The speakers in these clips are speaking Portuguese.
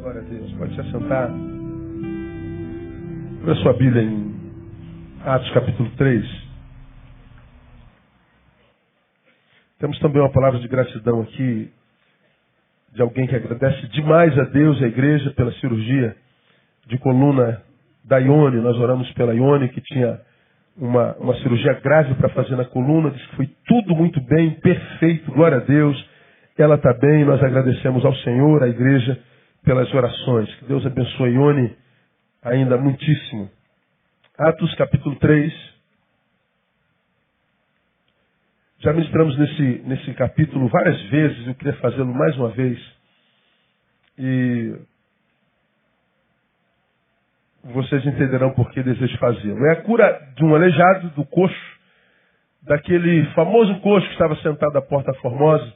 Glória a Deus. Pode se assentar. Abra sua Bíblia em Atos capítulo 3. Temos também uma palavra de gratidão aqui de alguém que agradece demais a Deus e a igreja pela cirurgia de coluna da Ione. Nós oramos pela Ione, que tinha uma cirurgia grave para fazer na coluna. Diz que foi tudo muito bem, perfeito, glória a Deus. Ela está bem, nós agradecemos ao Senhor, à igreja, pelas orações. Que Deus abençoe a Ione ainda muitíssimo. Atos capítulo 3. Já ministramos nesse capítulo várias vezes, eu queria fazê-lo mais uma vez. E vocês entenderão por que desejo fazê-lo. É a cura de um aleijado, do coxo, daquele famoso coxo que estava sentado à Porta Formosa,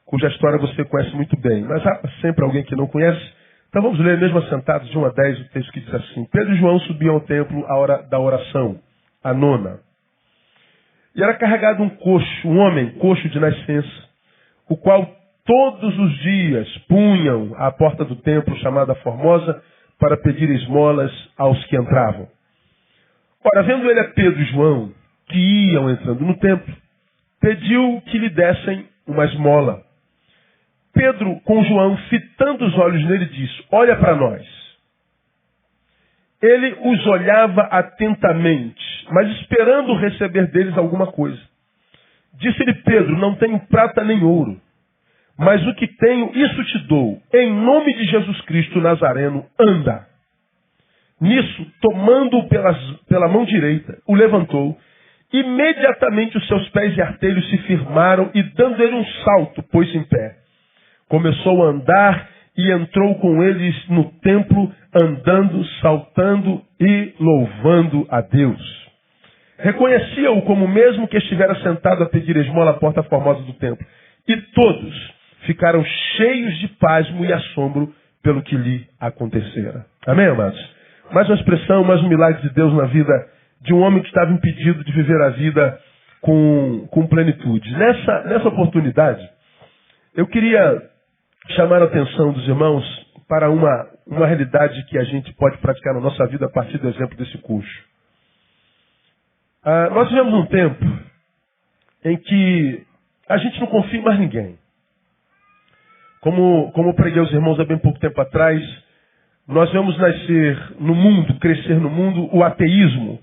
cuja história você conhece muito bem. Mas há sempre alguém que não conhece. Então vamos ler mesmo assentados de 1 a 10 o texto que diz assim: Pedro e João subiam ao templo à hora da oração, a nona. E era carregado um homem coxo de nascença, o qual todos os dias punham à porta do templo chamada Formosa para pedir esmolas aos que entravam. Ora, vendo ele a Pedro e João, que iam entrando no templo, pediu que lhe dessem uma esmola. Pedro, com João, fitando os olhos nele, disse: olha para nós. Ele os olhava atentamente, mas esperando receber deles alguma coisa. Disse-lhe Pedro: não tenho prata nem ouro, mas o que tenho, isso te dou. Em nome de Jesus Cristo Nazareno, anda. Nisso, tomando-o pela mão direita, o levantou. Imediatamente os seus pés e artelhos se firmaram e, dando ele um salto, pôs-se em pé. Começou a andar e entrou com eles no templo, andando, saltando e louvando a Deus. Reconhecia-o como mesmo que estivera sentado a pedir esmola à porta formosa do templo. E todos ficaram cheios de pasmo e assombro pelo que lhe acontecera. Amém, amados? Mais uma expressão, mais um milagre de Deus na vida de um homem que estava impedido de viver a vida com plenitude. Nessa oportunidade, eu queria chamar a atenção dos irmãos para uma realidade que a gente pode praticar na nossa vida a partir do exemplo desse coxo. Nós vivemos um tempo em que a gente não confia em mais ninguém. Como eu preguei aos irmãos há bem pouco tempo atrás, nós vamos nascer no mundo, crescer no mundo, o ateísmo,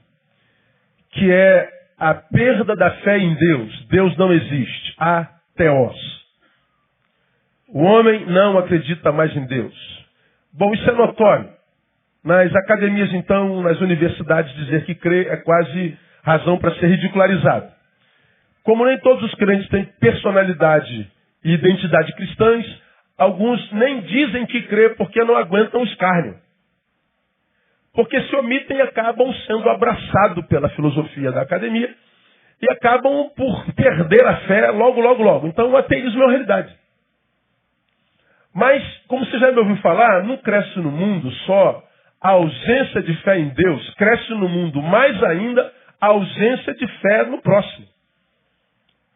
que é a perda da fé em Deus. Deus não existe. Ateos. O homem não acredita mais em Deus. Bom, isso é notório. Nas academias, então, nas universidades, dizer que crê é quase razão para ser ridicularizado. Como nem todos os crentes têm personalidade e identidade cristãs, alguns nem dizem que crê porque não aguentam o escárnio. Porque se omitem e acabam sendo abraçados pela filosofia da academia e acabam por perder a fé logo. Então o ateísmo é uma realidade. Mas, como você já me ouviu falar, não cresce no mundo só a ausência de fé em Deus, cresce no mundo mais ainda a ausência de fé no próximo.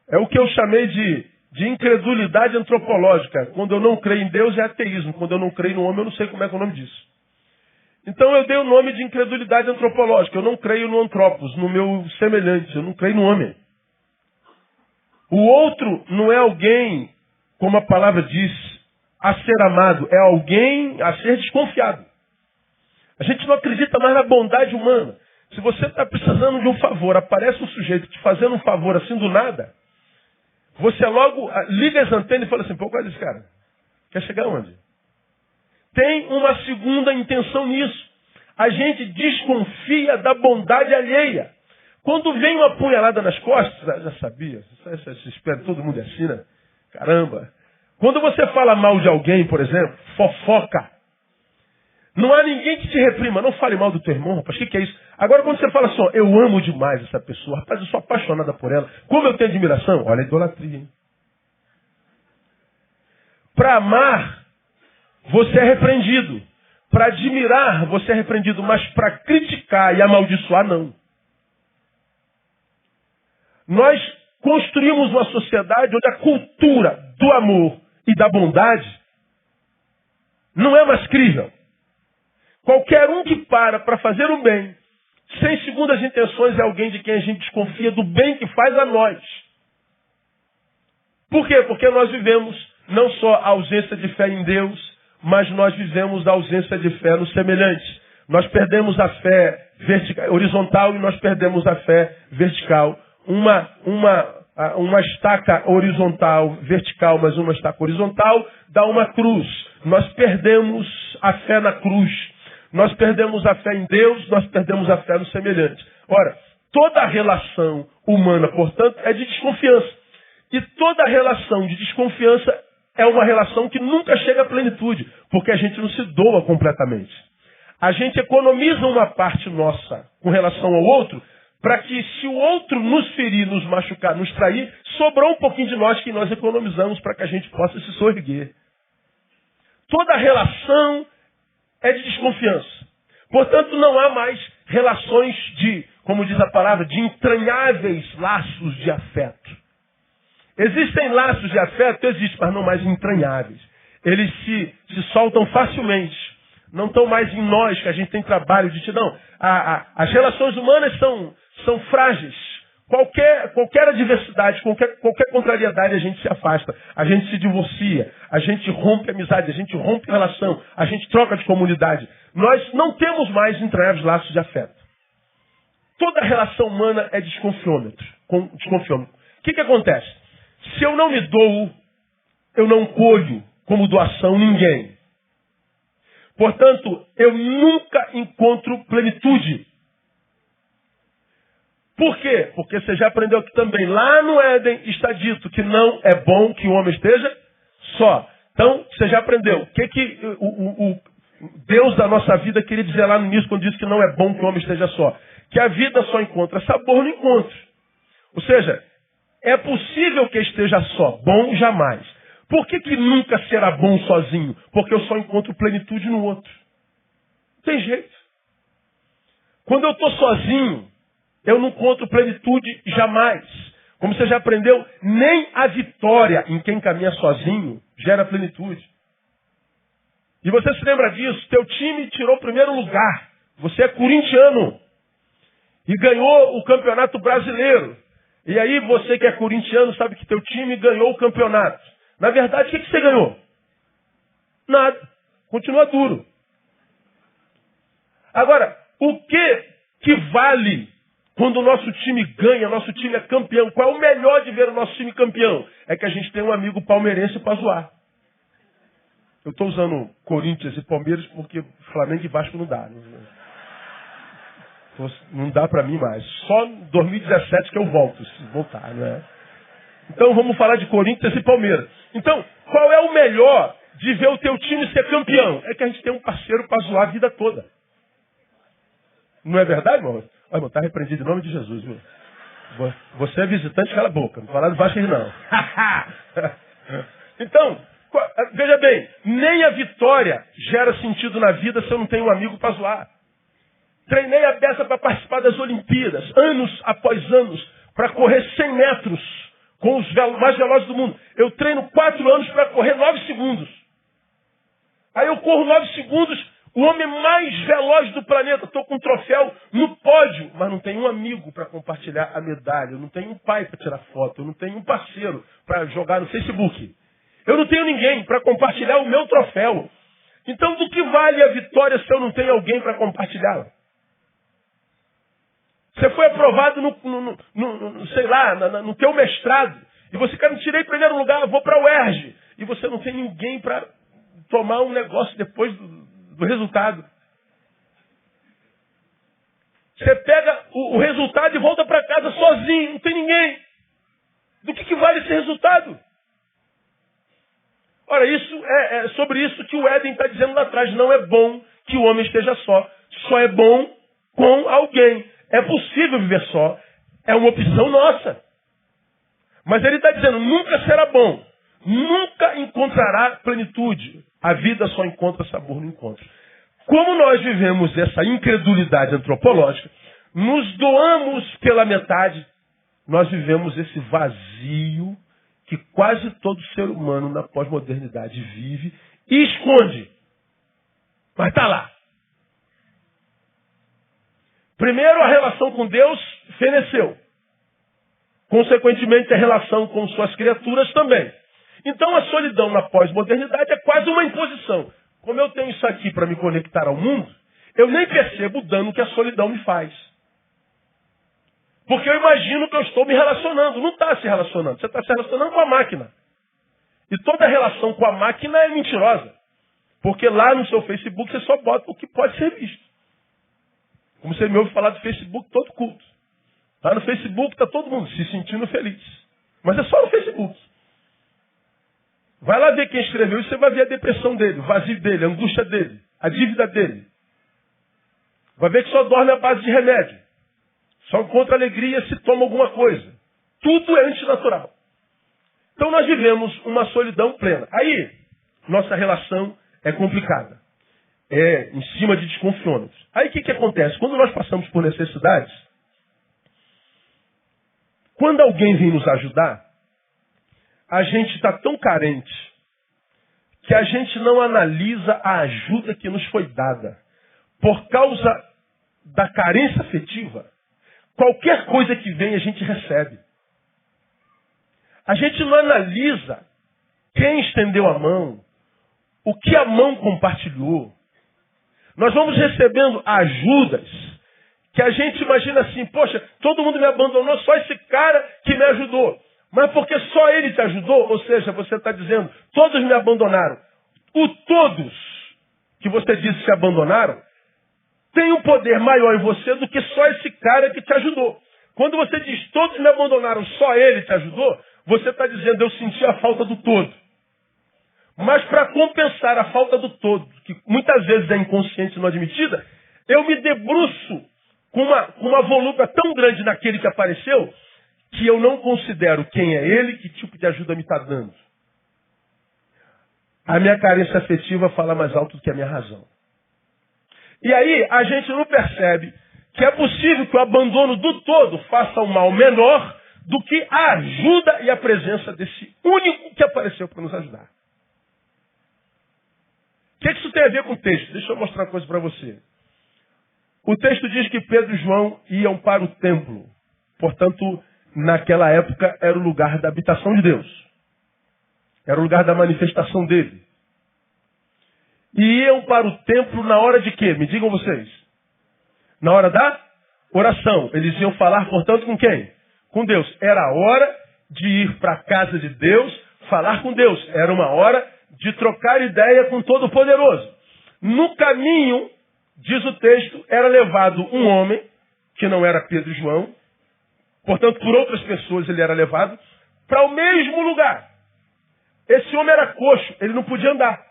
É o que eu chamei de incredulidade antropológica. Quando eu não creio em Deus é ateísmo. Quando eu não creio no homem, eu não sei como é que é o nome disso. Então eu dei o nome de incredulidade antropológica. Eu não creio no antropos, no meu semelhante. Eu não creio no homem. O outro não é alguém, como a palavra diz, a ser amado. É alguém a ser desconfiado. A gente não acredita mais na bondade humana. Se você está precisando de um favor, aparece um sujeito te fazendo um favor assim do nada, você logo liga as antenas e fala assim: pô, qual é esse cara? Quer chegar onde? Tem uma segunda intenção nisso. A gente desconfia da bondade alheia. Quando vem uma punhalada nas costas, já sabia, você espera, todo mundo é assim, né? Caramba. Quando você fala mal de alguém, por exemplo, fofoca, não há ninguém que te reprima. Não fale mal do teu irmão, rapaz, o que é isso? Agora quando você fala assim, ó, eu amo demais essa pessoa, rapaz, eu sou apaixonada por ela, como eu tenho admiração, olha a idolatria, hein? Para amar, você é repreendido. Para admirar, você é repreendido. Mas para criticar e amaldiçoar, não. Nós construímos uma sociedade onde a cultura do amor e da bondade não é mais crível. Qualquer um que para fazer o bem, sem segundas intenções, é alguém de quem a gente desconfia do bem que faz a nós. Por quê? Porque nós vivemos não só a ausência de fé em Deus, mas nós vivemos a ausência de fé no semelhante. Nós perdemos a fé horizontal e nós perdemos a fé vertical. Uma estaca horizontal, vertical, mas uma estaca horizontal, dá uma cruz. Nós perdemos a fé na cruz. Nós perdemos a fé em Deus, nós perdemos a fé no semelhante. Ora, toda relação humana, portanto, é de desconfiança. E toda relação de desconfiança é uma relação que nunca chega à plenitude, porque a gente não se doa completamente. A gente economiza uma parte nossa com relação ao outro, para que se o outro nos ferir, nos machucar, nos trair, sobrou um pouquinho de nós que nós economizamos para que a gente possa se soerguer. Toda relação é de desconfiança. Portanto, não há mais relações de, como diz a palavra, de entranháveis laços de afeto. Existem laços de afeto, existem, mas não mais entranháveis. Eles se soltam facilmente. Não estão mais em nós, que a gente tem trabalho de... Não, as relações humanas são frágeis. Qualquer adversidade, qualquer contrariedade, a gente se afasta. A gente se divorcia. A gente rompe amizade. A gente rompe relação. A gente troca de comunidade. Nós não temos mais entranháveis laços de afeto. Toda relação humana é desconfiômetro. O que acontece? Se eu não me dou, eu não colho como doação ninguém. Portanto, eu nunca encontro plenitude. Por quê? Porque você já aprendeu que também lá no Éden está dito que não é bom que o homem esteja só. Então, você já aprendeu. O que o Deus da nossa vida queria dizer lá no início quando disse que não é bom que o homem esteja só? Que a vida só encontra sabor no encontro. Ou seja, é possível que esteja só, bom jamais. Por que nunca será bom sozinho? Porque eu só encontro plenitude no outro. Não tem jeito. Quando eu estou sozinho, eu não encontro plenitude jamais. Como você já aprendeu, nem a vitória em quem caminha sozinho gera plenitude. E você se lembra disso? Teu time tirou o primeiro lugar. Você é corintiano. E ganhou o campeonato brasileiro. E aí você que é corintiano sabe que teu time ganhou o campeonato. Na verdade, o que você ganhou? Nada. Continua duro. Agora, o que vale quando o nosso time ganha, nosso time é campeão? Qual é o melhor de ver o nosso time campeão? É que a gente tem um amigo palmeirense para zoar. Eu estou usando Corinthians e Palmeiras porque Flamengo e Vasco não dá. Não dá para mim mais. Só em 2017 que eu volto, se voltar, não é? Então vamos falar de Corinthians e Palmeiras. Então, qual é o melhor de ver o teu time ser campeão? É que a gente tem um parceiro para zoar a vida toda. Não é verdade, irmão? Olha, irmão, está repreendido em nome de Jesus, viu? Você é visitante, cala a boca. Não falar de baixo aí, não. Então, veja bem, nem a vitória gera sentido na vida se eu não tenho um amigo para zoar. Treinei a beça para participar das Olimpíadas, anos após anos, para correr 100 metros com os mais velozes do mundo. Eu treino 4 anos para correr 9 segundos. Aí eu corro 9 segundos, o homem mais veloz do planeta. Estou com um troféu no pódio, mas não tenho um amigo para compartilhar a medalha. Eu não tenho um pai para tirar foto. Eu não tenho um parceiro para jogar no Facebook. Eu não tenho ninguém para compartilhar o meu troféu. Então, do que vale a vitória se eu não tenho alguém para compartilhá-la? Você foi aprovado no teu mestrado. E você, cara, não tirei em primeiro lugar, eu vou para a UERJ. E você não tem ninguém para tomar um negócio depois do resultado. Você pega o resultado e volta para casa sozinho, não tem ninguém. Do que vale esse resultado? Ora, isso é sobre isso que o Éden está dizendo lá atrás. Não é bom que o homem esteja só. Só é bom com alguém. É possível viver só. É uma opção nossa. Mas ele está dizendo, nunca será bom. Nunca encontrará plenitude. A vida só encontra sabor no encontro. Como nós vivemos essa incredulidade antropológica, nos doamos pela metade, nós vivemos esse vazio que quase todo ser humano na pós-modernidade vive e esconde. Mas está lá. Primeiro, a relação com Deus feneceu. Consequentemente, a relação com suas criaturas também. Então, a solidão na pós-modernidade é quase uma imposição. Como eu tenho isso aqui para me conectar ao mundo, eu nem percebo o dano que a solidão me faz. Porque eu imagino que eu estou me relacionando. Não está se relacionando. Você está se relacionando com a máquina. E toda relação com a máquina é mentirosa. Porque lá no seu Facebook você só bota o que pode ser visto. Como você me ouve falar do Facebook todo culto. Lá no Facebook está todo mundo se sentindo feliz. Mas é só no Facebook. Vai lá ver quem escreveu e você vai ver a depressão dele, o vazio dele, a angústia dele, a dívida dele. Vai ver que só dorme à base de remédio. Só encontra alegria se toma alguma coisa. Tudo é antinatural. Então nós vivemos uma solidão plena. Aí, nossa relação é complicada. É em cima de desconfiômetros. Aí o que acontece? Quando nós passamos por necessidades, quando alguém vem nos ajudar, a gente está tão carente que a gente não analisa a ajuda que nos foi dada. Por causa da carência afetiva, qualquer coisa que vem a gente recebe. A gente não analisa quem estendeu a mão, o que a mão compartilhou. Nós vamos recebendo ajudas que a gente imagina assim, poxa, todo mundo me abandonou, só esse cara que me ajudou. Mas porque só ele te ajudou, ou seja, você está dizendo, todos me abandonaram. O todos que você disse que abandonaram, tem um poder maior em você do que só esse cara que te ajudou. Quando você diz, todos me abandonaram, só ele te ajudou, você está dizendo, eu senti a falta do todo. Mas para compensar a falta do todo, que muitas vezes é inconsciente e não admitida, eu me debruço com uma volúpia tão grande naquele que apareceu, que eu não considero quem é ele, que tipo de ajuda me está dando. A minha carência afetiva fala mais alto do que a minha razão. E aí a gente não percebe que é possível que o abandono do todo faça um mal menor do que a ajuda e a presença desse único que apareceu para nos ajudar. O que isso tem a ver com o texto? Deixa eu mostrar uma coisa para você. O texto diz que Pedro e João iam para o templo. Portanto, naquela época era o lugar da habitação de Deus. Era o lugar da manifestação dele. E iam para o templo na hora de quê? Me digam vocês. Na hora da oração. Eles iam falar, portanto, com quem? Com Deus. Era a hora de ir para a casa de Deus, falar com Deus. Era uma hora de trocar ideia com Todo-Poderoso. No caminho, diz o texto, era levado um homem, que não era Pedro e João, portanto, por outras pessoas ele era levado, para o mesmo lugar. Esse homem era coxo, ele não podia andar.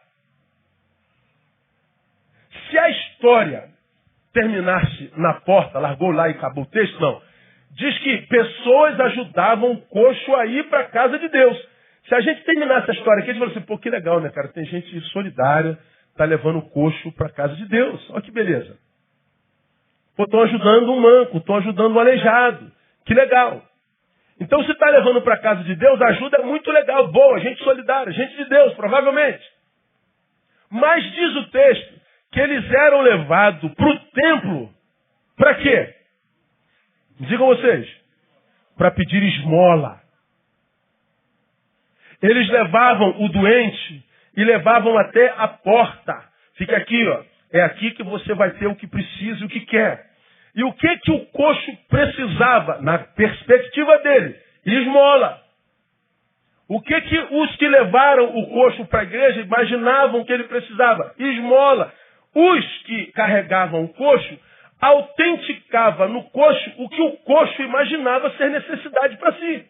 Se a história terminasse na porta, largou lá e acabou o texto, não. Diz que pessoas ajudavam o coxo a ir para a casa de Deus. Se a gente terminasse a história aqui, a gente fala assim, pô, que legal, né, cara? Tem gente solidária, está levando o coxo para a casa de Deus. Olha que beleza. Pô, estão ajudando um manco, estão ajudando um aleijado. Que legal. Então, se está levando para a casa de Deus, a ajuda é muito legal, boa, gente solidária, gente de Deus, provavelmente. Mas diz o texto que eles eram levados para o templo. Para quê? Digam vocês. Para pedir esmola. Eles levavam o doente e levavam até a porta. Fica aqui, ó. É aqui que você vai ter o que precisa e o que quer. E o que o coxo precisava, na perspectiva dele? Esmola. O que os que levaram o coxo para a igreja imaginavam que ele precisava? Esmola. Os que carregavam o coxo autenticavam no coxo o que o coxo imaginava ser necessidade para si.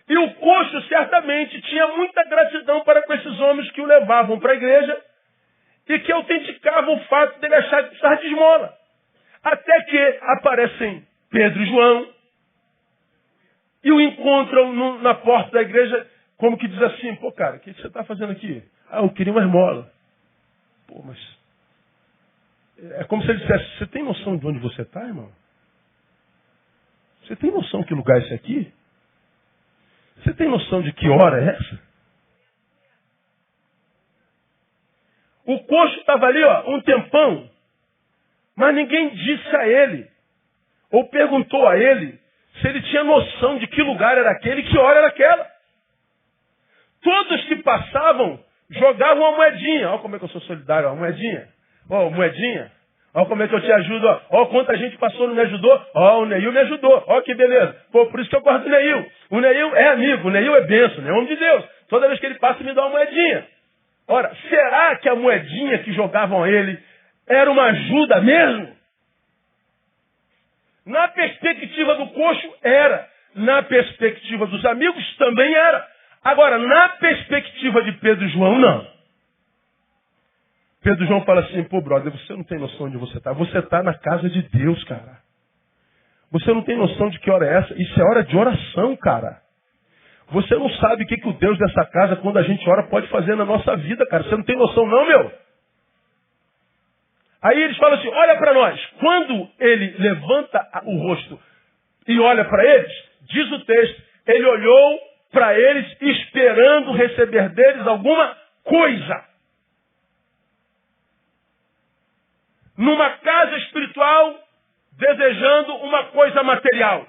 E o coxo certamente tinha muita gratidão para com esses homens que o levavam para a igreja e que autenticavam o fato dele achar que precisava de esmola. Até que aparecem Pedro e João e o encontram na porta da igreja, como que diz assim, pô cara, o que você está fazendo aqui? Ah, eu queria uma esmola. Pô, mas... É como se ele dissesse, você tem noção de onde você está, irmão? Você tem noção de que lugar é esse aqui? Você tem noção de que hora é essa? O coxo estava ali, um tempão, mas ninguém disse a ele, ou perguntou a ele, se ele tinha noção de que lugar era aquele, que hora era aquela. Todos que passavam jogavam uma moedinha. Olha como é que eu sou solidário, uma moedinha. Moedinha. Olha como é que eu te ajudo. Olha quanta gente passou e não me ajudou. O Neil me ajudou. Olha que beleza. Por isso que eu gosto do Neil. O Neil é amigo, o Neil é bênção, é homem de Deus. Toda vez que ele passa, me dá uma moedinha. Ora, será que a moedinha que jogavam a ele era uma ajuda mesmo? Na perspectiva do coxo, era. Na perspectiva dos amigos, também era. Agora, na perspectiva de Pedro e João, não. Pedro e João fala assim, brother, você não tem noção onde você está. Você está na casa de Deus, cara. Você não tem noção de que hora é essa. Isso é hora de oração, cara. Você não sabe o que o Deus dessa casa, quando a gente ora, pode fazer na nossa vida, cara. Você não tem noção não, meu. Aí eles falam assim, olha para nós. Quando ele levanta o rosto e olha para eles, diz o texto, ele olhou para eles esperando receber deles alguma coisa. Numa casa espiritual, desejando uma coisa material.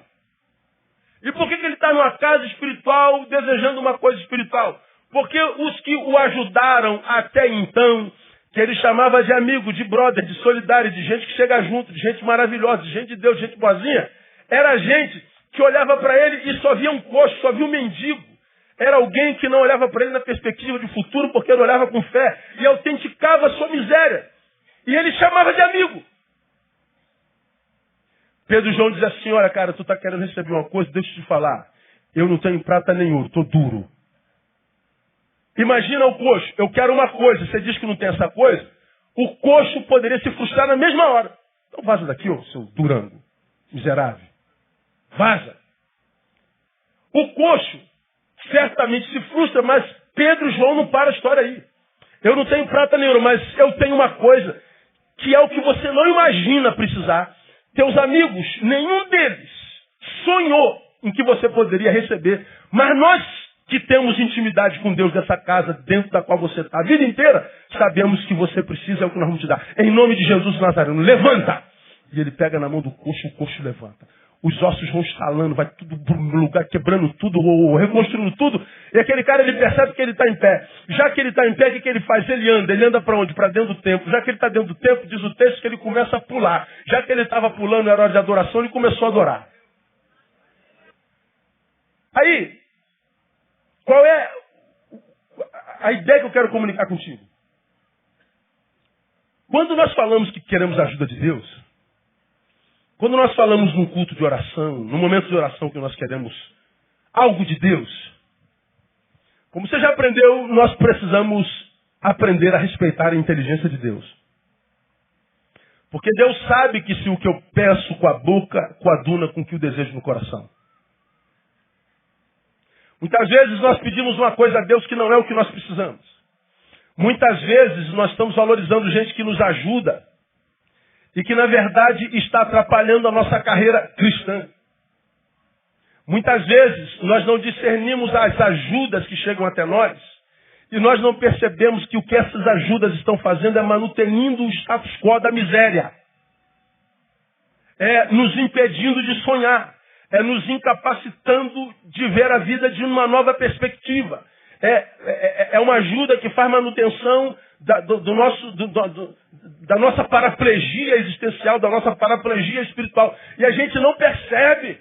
E por que ele está numa casa espiritual, desejando uma coisa espiritual? Porque os que o ajudaram até então, que ele chamava de amigo, de brother, de solidário, de gente que chega junto, de gente maravilhosa, de gente de Deus, gente boazinha, era gente que olhava para ele e só via um coxo, só via um mendigo. Era alguém que não olhava para ele na perspectiva de futuro, porque ele olhava com fé e autenticava a sua miséria. E ele chamava de amigo. Pedro e João diz assim, olha cara, tu está querendo receber uma coisa, deixa eu te falar. Eu não tenho prata nem ouro, estou duro. Imagina o coxo, eu quero uma coisa, você diz que não tem essa coisa, o coxo poderia se frustrar na mesma hora. Então vaza daqui, seu durango, miserável. Vaza. O coxo certamente se frustra, mas Pedro e João não param a história aí. Eu não tenho prata nem ouro, mas eu tenho uma coisa que é o que você não imagina precisar. Teus amigos, nenhum deles sonhou em que você poderia receber. Mas nós que temos intimidade com Deus dessa casa, dentro da qual você está a vida inteira, sabemos que você precisa, é o que nós vamos te dar. Em nome de Jesus Nazareno, levanta! E ele pega na mão do coxo, o coxo levanta. Os ossos vão estalando, vai tudo no lugar, quebrando tudo, reconstruindo tudo. E aquele cara, ele percebe que ele está em pé. Já que ele está em pé, o que ele faz? Ele anda para onde? Para dentro do templo. Já que ele está dentro do templo, diz o texto que ele começa a pular. Já que ele estava pulando, era hora de adoração, ele começou a adorar. Aí, qual é a ideia que eu quero comunicar contigo? Quando nós falamos que queremos a ajuda de Deus, quando nós falamos num culto de oração, num momento de oração que nós queremos algo de Deus, como você já aprendeu, nós precisamos aprender a respeitar a inteligência de Deus. Porque Deus sabe que se o que eu peço com a boca coaduna com o que eu desejo no coração. Muitas vezes nós pedimos uma coisa a Deus que não é o que nós precisamos. Muitas vezes nós estamos valorizando gente que nos ajuda e que, na verdade, está atrapalhando a nossa carreira cristã. Muitas vezes nós não discernimos as ajudas que chegam até nós e nós não percebemos que o que essas ajudas estão fazendo é manutenindo o status quo da miséria. É nos impedindo de sonhar. É nos incapacitando de ver a vida de uma nova perspectiva. É uma ajuda que faz manutenção da nossa paraplegia existencial, da nossa paraplegia espiritual. E a gente não percebe.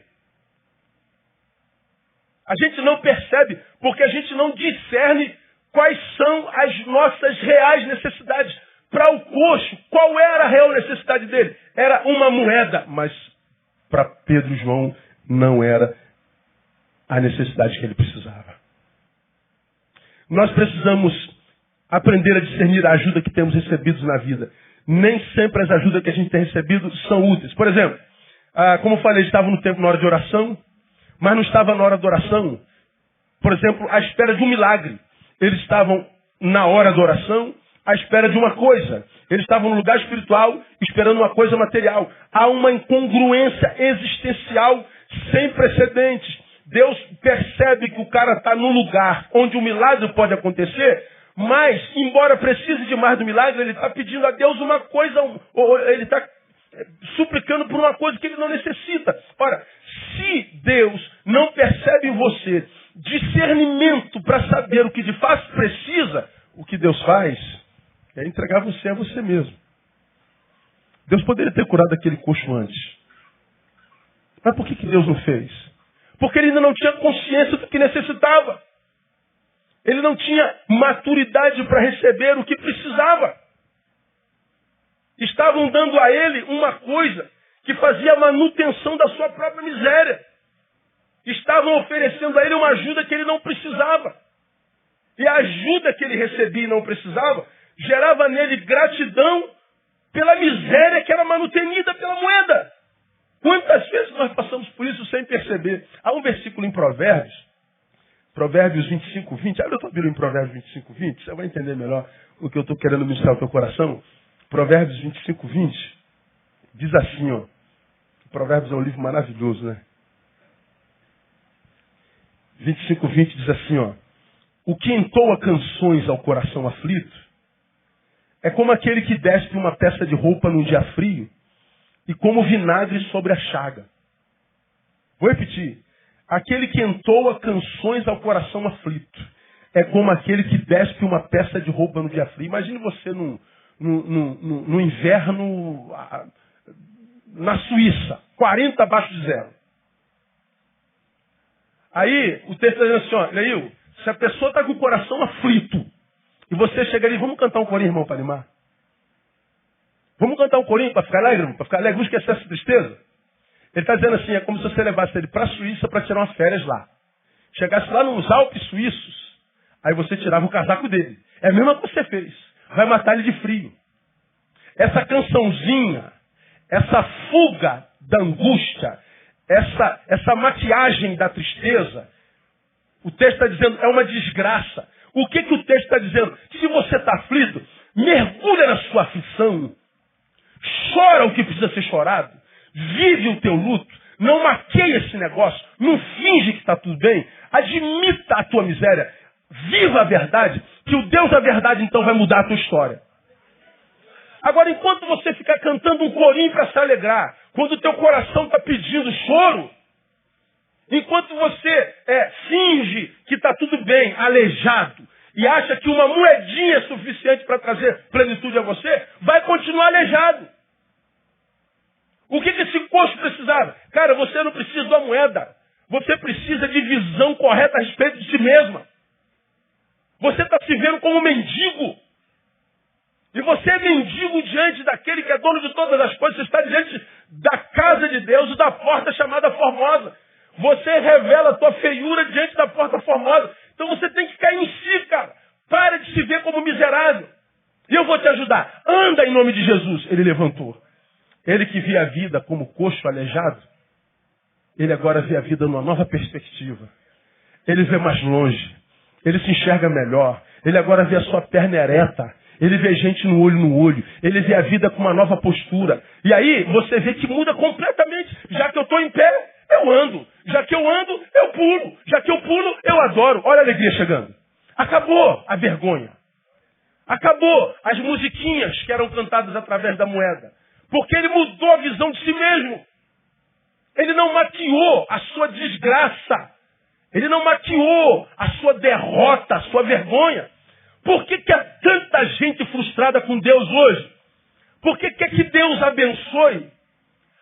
A gente não percebe porque a gente não discerne quais são as nossas reais necessidades. Para o coxo, qual era a real necessidade dele? Era uma moeda. Mas para Pedro e João não era a necessidade que ele precisava. Nós precisamos aprender a discernir a ajuda que temos recebido na vida. Nem sempre as ajudas que a gente tem recebido são úteis. Por exemplo, como eu falei, estava no tempo na hora de oração, mas não estava na hora da oração, por exemplo, à espera de um milagre. Eles estavam na hora da oração, à espera de uma coisa. Eles estavam no lugar espiritual, esperando uma coisa material. Há uma incongruência existencial sem precedentes. Deus percebe que o cara está no lugar onde o milagre pode acontecer, Mas, embora precise de mais do milagre, ele está pedindo a Deus uma coisa, ou ele está suplicando por uma coisa que ele não necessita. Ora, se Deus não percebe em você discernimento para saber o que de fato precisa, o que Deus faz é entregar você a você mesmo. Deus poderia ter curado aquele coxo antes. Mas por que Deus não fez? Porque ele ainda não tinha consciência do que necessitava. Ele não tinha maturidade para receber o que precisava. Estavam dando a ele uma coisa que fazia a manutenção da sua própria miséria. Estavam oferecendo a ele uma ajuda que ele não precisava. E a ajuda que ele recebia e não precisava gerava nele gratidão pela miséria que era manutenida pela moeda. Quantas vezes nós passamos por isso sem perceber? Há um versículo em Provérbios 25, 20. Abre a tua Bíblia em Provérbios 25, 20. Você vai entender melhor o que eu estou querendo ministrar ao teu coração. Provérbios 25, 20. Diz assim, ó. Provérbios é um livro maravilhoso, né? 25, 20 diz assim, ó. O que entoa canções ao coração aflito é como aquele que despe uma peça de roupa num dia frio e como vinagre sobre a chaga. Vou repetir. Aquele que entoa canções ao coração aflito é como aquele que despe uma peça de roupa no dia frio. Imagine você no inverno na Suíça, 40 abaixo de zero. Aí o texto está dizendo assim, ó, Leil, se a pessoa está com o coração aflito e você chega ali, vamos cantar um corinho, irmão, para animar? Vamos cantar um corinho para ficar alegre, irmão? Para ficar alegre, vamos esquecer essa tristeza? Ele está dizendo assim, é como se você levasse ele para a Suíça para tirar umas férias lá. Chegasse lá nos Alpes suíços, aí você tirava o casaco dele. É a mesma coisa que você fez. Vai matar ele de frio. Essa cançãozinha, essa fuga da angústia, essa maquiagem da tristeza, o texto está dizendo, é uma desgraça. O que o texto está dizendo? Se você está aflito, mergulha na sua aflição. Chora o que precisa ser chorado. Vive o teu luto. Não maqueia esse negócio. Não finge que está tudo bem. Admita a tua miséria. Viva a verdade, que o Deus da verdade então vai mudar a tua história. Agora, enquanto você ficar cantando um corinho para se alegrar, quando o teu coração está pedindo choro, enquanto você finge que está tudo bem, aleijado, e acha que uma moedinha é suficiente para trazer plenitude a você, vai continuar aleijado. O que esse coxo precisava? Cara, você não precisa de uma moeda. Você precisa de visão correta a respeito de si mesma. Você está se vendo como mendigo. E você é mendigo diante daquele que é dono de todas as coisas. Você está diante da casa de Deus e da porta chamada formosa. Você revela a tua feiura diante da porta formosa. Então você tem que cair em si, cara. Para de se ver como miserável. E eu vou te ajudar. Anda em nome de Jesus. Ele levantou. Ele que via a vida como coxo aleijado, ele agora vê a vida numa nova perspectiva. Ele vê mais longe. Ele se enxerga melhor. Ele agora vê a sua perna ereta. Ele vê gente no olho. Ele vê a vida com uma nova postura. E aí você vê que muda completamente. Já que eu estou em pé, eu ando. Já que eu ando, eu pulo. Já que eu pulo, eu adoro. Olha a alegria chegando. Acabou a vergonha. Acabou as musiquinhas que eram cantadas através da moeda. Porque ele mudou a visão de si mesmo. Ele não maquiou a sua desgraça. Ele não maquiou a sua derrota, a sua vergonha. Por que há tanta gente frustrada com Deus hoje? Por que quer que Deus abençoe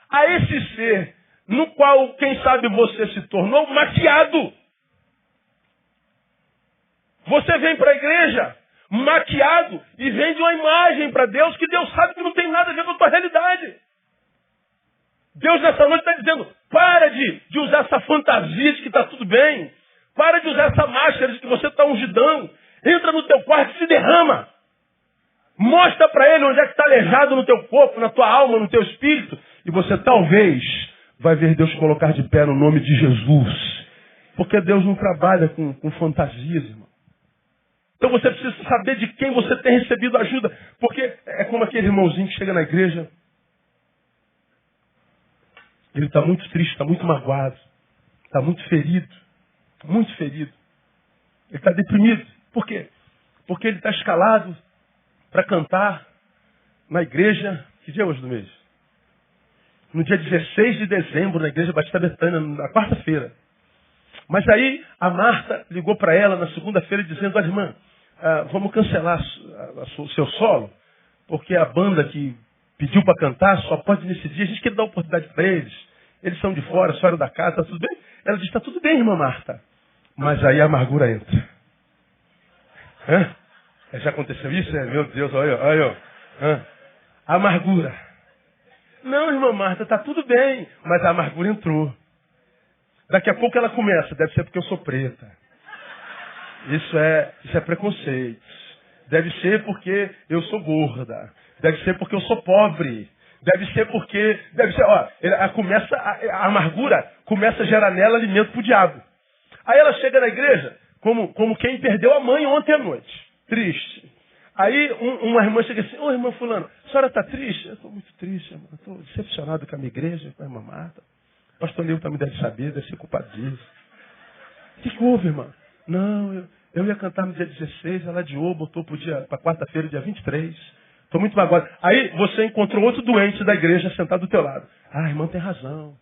a esse ser no qual, quem sabe, você se tornou maquiado? Você vem para a igreja maquiado e vende uma imagem para Deus que Deus sabe que não tem nada a ver com a tua realidade. Deus nessa noite está dizendo, para de usar essa fantasia de que está tudo bem. Para de usar essa máscara de que você está ungidão. Entra no teu quarto e se derrama. Mostra para ele onde é que está aleijado no teu corpo, na tua alma, no teu espírito. E você talvez vai ver Deus colocar de pé no nome de Jesus. Porque Deus não trabalha com fantasias, irmão. Então você precisa saber de quem você tem recebido ajuda. Porque é como aquele irmãozinho que chega na igreja. Ele está muito triste, está muito magoado. Está muito ferido. Muito ferido. Ele está deprimido. Por quê? porque ele está escalado para cantar na igreja. Que dia é hoje do mês? No dia 16 de dezembro, na igreja Batista Betânia, na quarta-feira. Mas aí a Marta ligou para ela na segunda-feira dizendo: olha, irmã, vamos cancelar o seu solo, porque a banda que pediu para cantar só pode nesse dia, a gente quer dar oportunidade para eles. Eles são de fora, só eram da casa, está tudo bem? Ela disse: está tudo bem, irmã Marta. Mas aí a amargura entra. Já aconteceu isso? Meu Deus, olha. A amargura. Não, irmã Marta, está tudo bem. Mas a amargura entrou. Daqui a pouco ela começa: deve ser porque eu sou preta. Isso é preconceito. Deve ser porque eu sou gorda. Deve ser porque eu sou pobre. Deve ser porque... a amargura começa a gerar nela alimento para o diabo. Aí ela chega na igreja como quem perdeu a mãe ontem à noite. Triste. Aí uma irmã chega assim: ô irmã fulano, a senhora está triste? Eu estou muito triste, irmã. Estou decepcionado com a minha igreja, com a irmã Marta. O pastor Nil também deve saber, deve ser culpado disso. O que houve, irmã? Não, eu ia cantar no dia 16, ela adiou, botou para quarta-feira, dia 23. Estou muito magoado. Aí você encontrou outro doente da igreja sentado do teu lado. Ah, irmão, tem razão.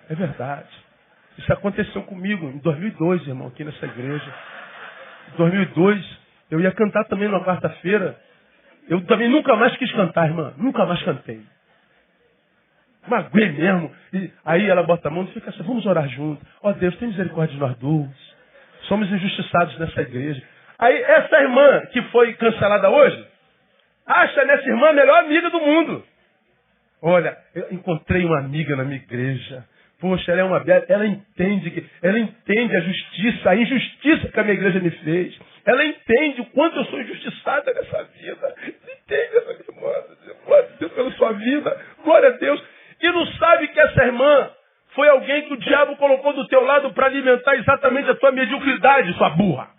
É verdade. Isso aconteceu comigo em 2002, irmão, aqui nessa igreja. Em 2002, eu ia cantar também numa quarta-feira. Eu também nunca mais quis cantar, irmã. Nunca mais cantei. Magoei mesmo. E aí ela bota a mão e fica assim: vamos orar juntos. Ó Deus, tem misericórdia de nós dois. Somos injustiçados nessa igreja. Aí essa irmã que foi cancelada hoje, acha nessa irmã a melhor amiga do mundo. Olha, eu encontrei uma amiga na minha igreja. Poxa, ela é uma bela, ela entende a justiça, a injustiça que a minha igreja me fez. Ela entende o quanto eu sou injustiçada nessa vida. Entende essa irmã? Glória a Deus pela sua vida. Glória a Deus. E não sabe que essa irmã foi alguém que o diabo colocou do teu lado para alimentar exatamente a tua mediocridade, sua burra.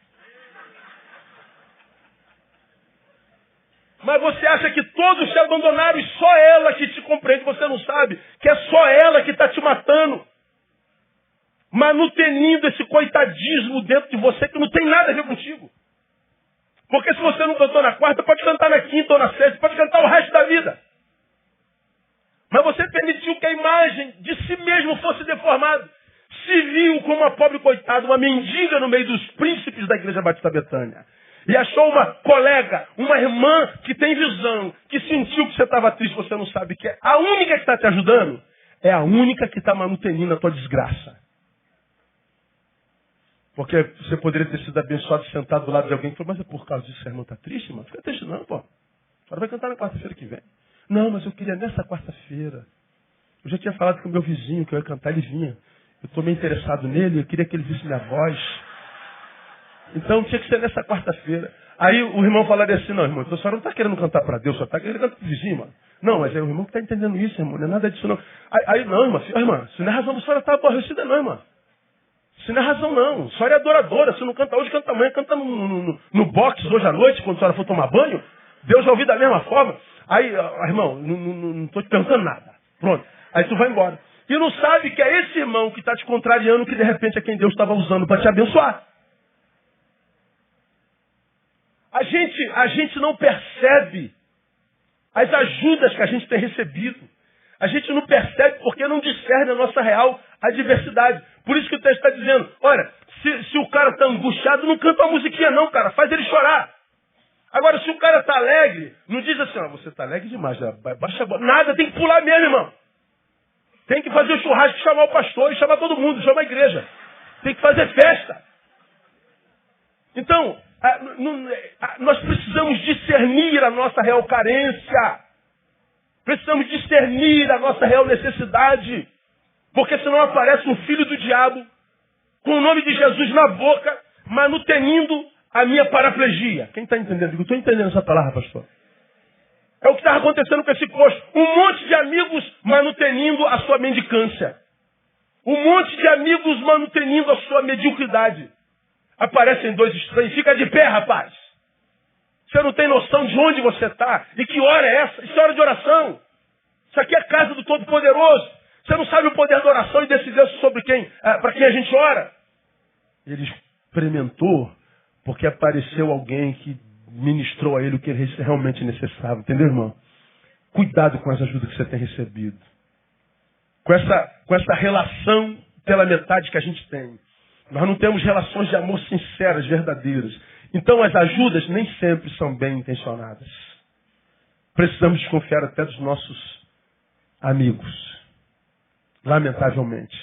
Mas você acha que todos te abandonaram e só ela que te compreende. Você não sabe que é só ela que está te matando. Manutenindo esse coitadismo dentro de você que não tem nada a ver contigo. Porque se você não cantou na quarta, pode cantar na quinta ou na sexta, pode cantar o resto da vida. Mas você permitiu que a imagem de si mesmo fosse deformada. Se viu como uma pobre coitada, uma mendiga no meio dos príncipes da igreja Batista Betânia. E achou uma colega, uma irmã que tem visão, que sentiu que você estava triste, você não sabe que é. A única que está te ajudando é a única que está manutenindo a tua desgraça. Porque você poderia ter sido abençoado sentado do lado de alguém que falou: mas é por causa disso que a irmã está triste, irmão? Fica triste não, pô. A senhora vai cantar na quarta-feira que vem. Não, mas eu queria nessa quarta-feira. Eu já tinha falado com o meu vizinho que eu ia cantar, ele vinha. Eu estou meio interessado nele, eu queria que ele visse minha voz. Então tinha que ser nessa quarta-feira. Aí o irmão falaria assim: não, irmão, então a senhora não está querendo cantar para Deus, só está querendo cantar para o vizinho, mano. Não, mas é o irmão que está entendendo isso, irmão, não é nada disso não. Aí não, irmã, isso não é razão da senhora estar aborrecida não, irmã. Isso não é razão não. A senhora é adoradora, se não canta hoje, canta amanhã, canta no box hoje à noite, quando a senhora for tomar banho. Deus vai ouvir da mesma forma. Aí, irmão, não estou te perguntando nada. Pronto. Aí tu vai embora. E não sabe que é esse irmão que está te contrariando que de repente é quem Deus estava usando para te abençoar. A gente não percebe as ajudas que a gente tem recebido. A gente não percebe porque não discerne a nossa real adversidade. Por isso que o texto está dizendo: olha, se o cara está angustiado, não canta uma musiquinha não, cara. Faz ele chorar. Agora, se o cara está alegre, não diz assim: você está alegre demais, baixa a bola. Nada, tem que pular mesmo, irmão. Tem que fazer o churrasco, chamar o pastor e chamar todo mundo, chamar a igreja. Tem que fazer festa. Então, nós precisamos discernir a nossa real carência. Precisamos discernir a nossa real necessidade. Porque senão aparece um filho do diabo com o nome de Jesus na boca, manutenindo a minha paraplegia. Quem está entendendo? Eu estou entendendo essa palavra, pastor. É o que está acontecendo com esse coxo. Um monte de amigos manutenindo a sua mendicância. Um monte de amigos manutenindo a sua mediocridade. Aparecem dois estranhos. Fica de pé, rapaz. Você não tem noção de onde você está. E que hora é essa? Isso é hora de oração. Isso aqui é a casa do Todo-Poderoso. Você não sabe o poder da oração e decidir sobre para quem a gente ora. Ele experimentou porque apareceu alguém que ministrou a ele o que ele realmente necessitava. Entendeu, irmão? Cuidado com as ajudas que você tem recebido. Com essa relação pela metade que a gente tem. Nós não temos relações de amor sinceras, verdadeiras. Então as ajudas nem sempre são bem intencionadas. Precisamos desconfiar até dos nossos amigos. Lamentavelmente.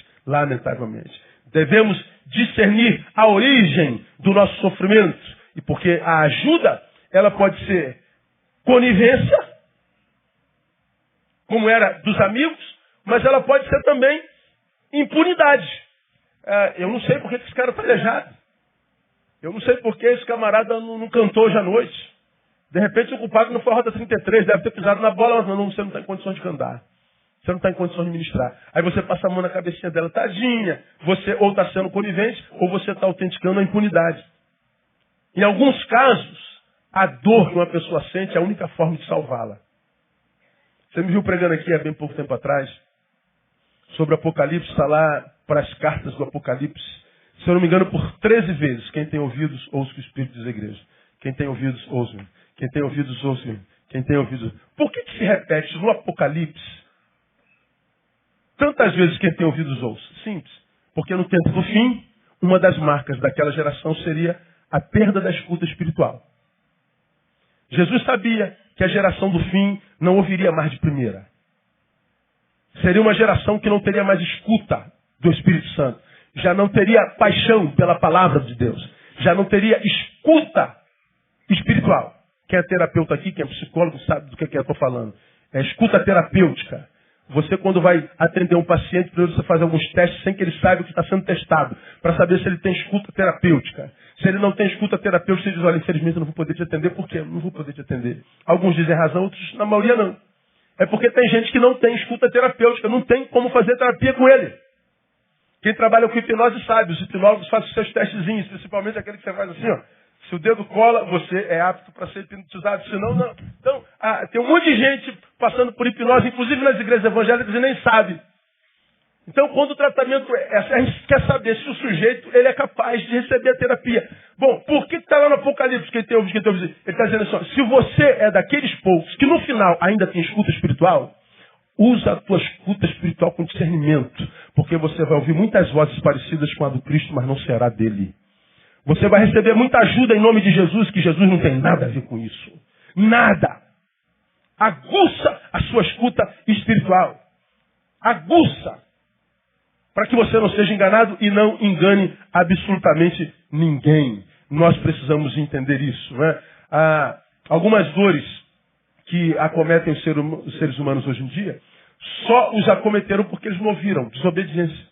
Devemos discernir a origem do nosso sofrimento. E porque a ajuda, ela pode ser conivência, como era dos amigos, mas ela pode ser também impunidade. Eu não sei por que esse cara está aleijado. Eu não sei por que esse camarada não cantou hoje à noite. De repente o culpado não foi a Rota 33, deve ter pisado na bola, mas não, você não está em condições de cantar. Você não está em condições de ministrar. Aí você passa a mão na cabecinha dela, tadinha. Você ou está sendo conivente, ou você está autenticando a impunidade. Em alguns casos, a dor que uma pessoa sente é a única forma de salvá-la. Você me viu pregando aqui há bem pouco tempo atrás, sobre o Apocalipse, está lá para as cartas do Apocalipse. Se eu não me engano, por 13 vezes. Quem tem ouvidos, ouça o que o Espírito diz à igreja. Quem tem ouvidos, ouça-me. Quem tem ouvidos, ouça-me. Quem tem ouvidos... Por que se repete no Apocalipse tantas vezes quem tem ouvidos, ouça? Simples. Porque no tempo do fim, uma das marcas daquela geração seria a perda da escuta espiritual. Jesus sabia que a geração do fim não ouviria mais de primeira. Seria uma geração que não teria mais escuta do Espírito Santo. Já não teria paixão pela palavra de Deus. Já não teria escuta espiritual. Quem é terapeuta aqui, quem é psicólogo, sabe do que eu estou falando. É escuta terapêutica. Você, quando vai atender um paciente, primeiro você faz alguns testes sem que ele saiba o que está sendo testado, para saber se ele tem escuta terapêutica. Se ele não tem escuta terapêutica, você diz, olha, infelizmente eu não vou poder te atender. Por quê? Eu não vou poder te atender. Alguns dizem razão, outros, na maioria, não. É porque tem gente que não tem escuta terapêutica, não tem como fazer terapia com ele. Quem trabalha com hipnose sabe, os hipnólogos fazem os seus testezinhos, principalmente aquele que você faz assim, ó. Se o dedo cola, você é apto para ser hipnotizado, senão não. Então, tem um monte de gente passando por hipnose, inclusive nas igrejas evangélicas, e nem sabe. Então, quando o tratamento é esse, a gente quer saber se o sujeito ele é capaz de receber a terapia. Bom, por que está lá no Apocalipse, quem tem ouvido, ele está dizendo assim, se você é daqueles poucos que no final ainda tem escuta espiritual, usa a tua escuta espiritual com discernimento, porque você vai ouvir muitas vozes parecidas com a do Cristo, mas não será dele. Você vai receber muita ajuda em nome de Jesus, que Jesus não tem nada a ver com isso. Nada. Aguça a sua escuta espiritual. Aguça. Para que você não seja enganado e não engane absolutamente ninguém. Nós precisamos entender isso. Não é? Algumas dores que acometem os seres humanos hoje em dia, só os acometeram porque eles não ouviram. Desobediência.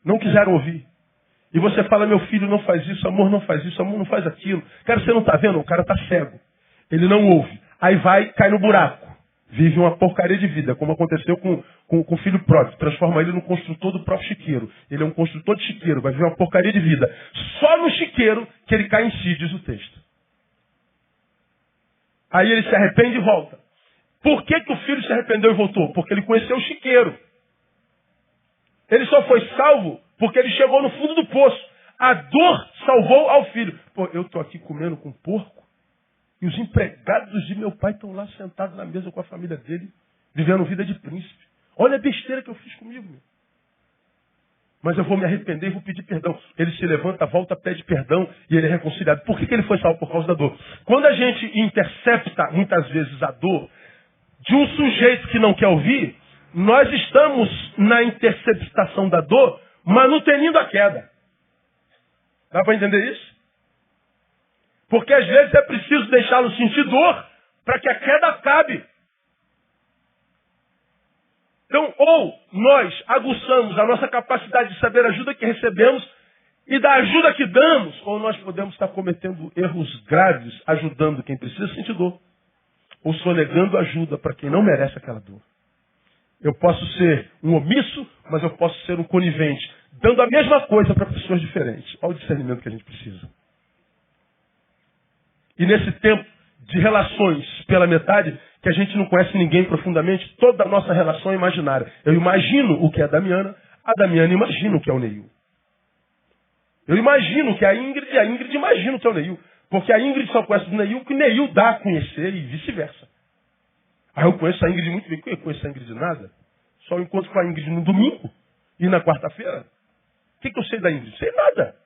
Não quiseram ouvir. E você fala, meu filho não faz isso, amor não faz isso, amor não faz aquilo. Cara, você não está vendo? O cara está cego. Ele não ouve. Aí vai, cai no buraco. Vive uma porcaria de vida, como aconteceu com o filho próprio. Transforma ele no construtor do próprio chiqueiro. Ele é um construtor de chiqueiro, vai viver uma porcaria de vida. Só no chiqueiro que ele cai em si, diz o texto. Aí ele se arrepende e volta. Por que o filho se arrependeu e voltou? Porque ele conheceu o chiqueiro. Ele só foi salvo porque ele chegou no fundo do poço. A dor salvou ao filho. Pô, eu estou aqui comendo com porco e os empregados de meu pai estão lá sentados na mesa com a família dele, vivendo vida de príncipe. Olha a besteira que eu fiz comigo. Meu. Mas eu vou me arrepender e vou pedir perdão. Ele se levanta, volta, pede perdão e ele é reconciliado. Por que ele foi salvo? Por causa da dor. Quando a gente intercepta, muitas vezes, a dor de um sujeito que não quer ouvir, nós estamos na interceptação da dor manutenindo a queda. Dá para entender isso? Porque às vezes é preciso deixá-lo sentir dor para que a queda acabe. Então, ou nós aguçamos a nossa capacidade de saber a ajuda que recebemos e da ajuda que damos, ou nós podemos estar cometendo erros graves, ajudando quem precisa sentir dor, ou sonegando ajuda para quem não merece aquela dor. Eu posso ser um omisso, mas eu posso ser um conivente, dando a mesma coisa para pessoas diferentes. Olha o discernimento que a gente precisa. E nesse tempo de relações pela metade, que a gente não conhece ninguém profundamente, toda a nossa relação é imaginária. Eu imagino o que é a Damiana imagina o que é o Neil. Eu imagino o que é a Ingrid imagina o que é o Neil. Porque a Ingrid só conhece o Neil o que o Neil dá a conhecer e vice-versa. Aí eu conheço a Ingrid muito bem. Eu conheço a Ingrid de nada. Só encontro com a Ingrid no domingo e na quarta-feira. O que eu sei da Ingrid? Sei nada.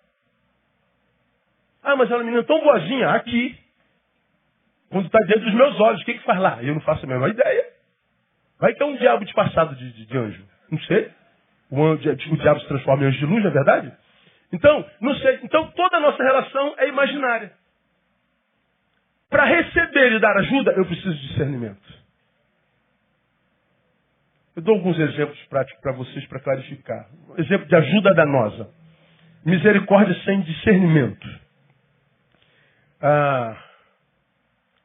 Ah, mas ela é uma menina tão boazinha. Aqui. Quando está diante dos meus olhos, o que faz lá? Eu não faço a menor ideia. Vai que é um diabo disfarçado de anjo. Não sei. O diabo se transforma em anjo de luz, não é verdade? Então, não sei. Então, toda a nossa relação é imaginária. Para receber e dar ajuda, eu preciso de discernimento. Eu dou alguns exemplos práticos para vocês para clarificar. Exemplo de ajuda danosa. Misericórdia sem discernimento.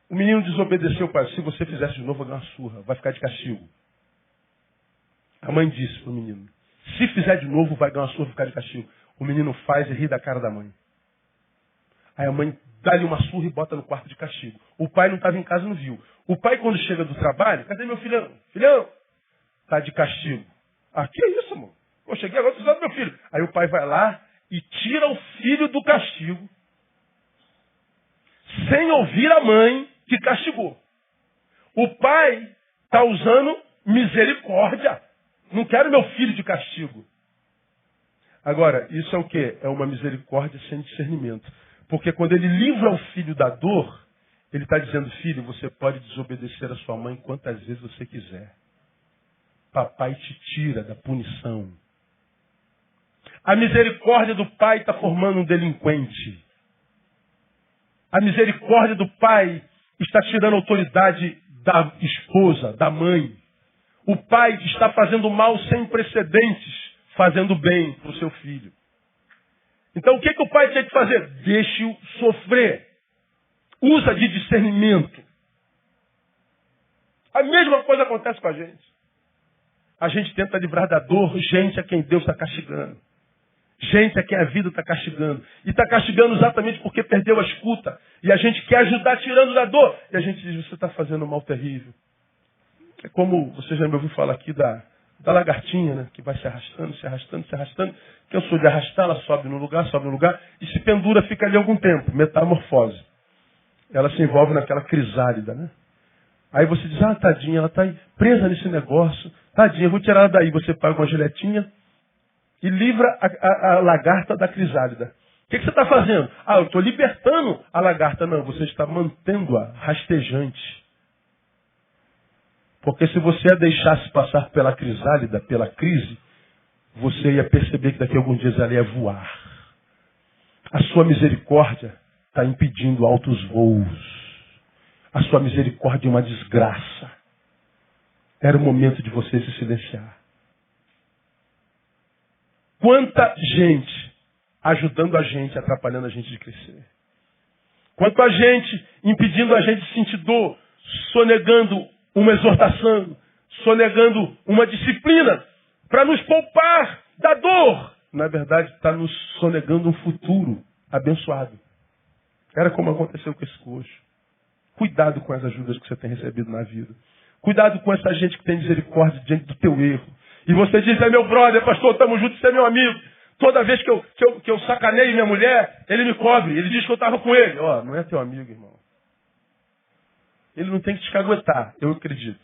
O menino desobedeceu o pai. Se você fizesse de novo, vai dar uma surra. Vai ficar de castigo. A mãe disse para o menino. Se fizer de novo, vai dar uma surra e ficar de castigo. O menino faz e ri da cara da mãe. Aí a mãe dá-lhe uma surra e bota no quarto de castigo. O pai não estava em casa e não viu. O pai, quando chega do trabalho, cadê meu filhão? Filhão, está de castigo. Ah, que é isso, amor? Eu cheguei agora, precisando do meu filho. Aí o pai vai lá e tira o filho do castigo, sem ouvir a mãe que castigou. O pai está usando misericórdia. Não quero meu filho de castigo. Agora, isso é o quê? É uma misericórdia sem discernimento. Porque quando ele livra o filho da dor, ele está dizendo, filho, você pode desobedecer a sua mãe quantas vezes você quiser. Papai te tira da punição. A misericórdia do pai está formando um delinquente. A misericórdia do pai está tirando a autoridade da esposa, da mãe. O pai está fazendo mal sem precedentes, fazendo bem para o seu filho. Então o que o pai tem que fazer? Deixe-o sofrer. Usa de discernimento. A mesma coisa acontece com a gente. A gente tenta livrar da dor gente a quem Deus está castigando. Gente a quem a vida está castigando. E está castigando exatamente porque perdeu a escuta. E a gente quer ajudar tirando da dor. E a gente diz, você está fazendo um mal terrível. É como, você já me ouviu falar aqui da lagartinha, né? Que vai se arrastando, se arrastando, se arrastando. Cansou de arrastar, ela sobe no lugar, e se pendura, fica ali algum tempo. Metamorfose. Ela se envolve naquela crisálida, né? Aí você diz, tadinha, ela está presa nesse negócio. Tadinha, eu vou tirar ela daí. Você pega uma giletinha e livra a lagarta da crisálida. O que você está fazendo? Eu estou libertando a lagarta. Não, você está mantendo-a rastejante. Porque se você a deixasse passar pela crisálida, pela crise, você ia perceber que daqui a alguns dias ela ia voar. A sua misericórdia está impedindo altos voos. A sua misericórdia é uma desgraça. Era o momento de você se silenciar. Quanta gente ajudando a gente, atrapalhando a gente de crescer. Quanta gente impedindo a gente de sentir dor, sonegando uma exortação, sonegando uma disciplina para nos poupar da dor. Na verdade, está nos sonegando um futuro abençoado. Era como aconteceu com esse coxo. Cuidado com as ajudas que você tem recebido na vida. Cuidado com essa gente que tem misericórdia diante do teu erro. E você diz, é meu brother, pastor, estamos juntos, você é meu amigo. Toda vez que eu sacaneio minha mulher, ele me cobre. Ele diz que eu estava com ele. Não é teu amigo, irmão. Ele não tem que te caguetar, eu acredito.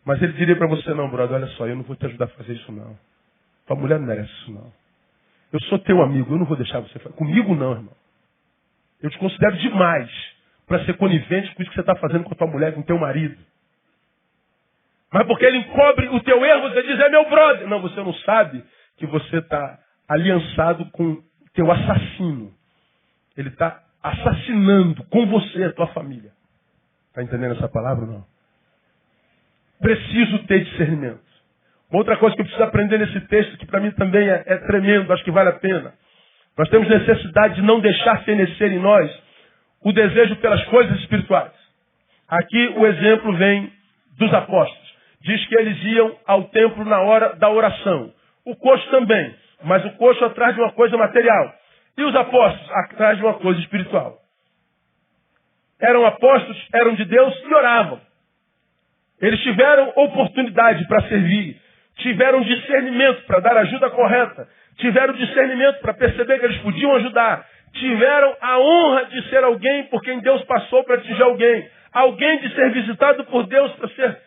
Mas ele diria para você, não, brother, olha só, eu não vou te ajudar a fazer isso, não. Tua mulher não merece isso, não. Eu sou teu amigo, eu não vou deixar você fazer. Comigo não, irmão. Eu te considero demais para ser conivente com isso que você está fazendo com a tua mulher, com o teu marido. Mas porque ele encobre o teu erro, você diz, é meu brother. Não, você não sabe que você está aliançado com o teu assassino. Ele está assassinando com você a tua família. Está entendendo essa palavra ou não? Preciso ter discernimento. Outra coisa que eu preciso aprender nesse texto, que para mim também é tremendo, acho que vale a pena. Nós temos necessidade de não deixar fenecer em nós o desejo pelas coisas espirituais. Aqui o exemplo vem dos apóstolos. Diz que eles iam ao templo na hora da oração. O coxo também, mas o coxo atrás de uma coisa material. E os apóstolos atrás de uma coisa espiritual. Eram apóstolos, eram de Deus e oravam. Eles tiveram oportunidade para servir. Tiveram discernimento para dar a ajuda correta. Tiveram discernimento para perceber que eles podiam ajudar. tiveram a honra de ser alguém por quem Deus passou para atingir alguém. Alguém de ser visitado por Deus para ser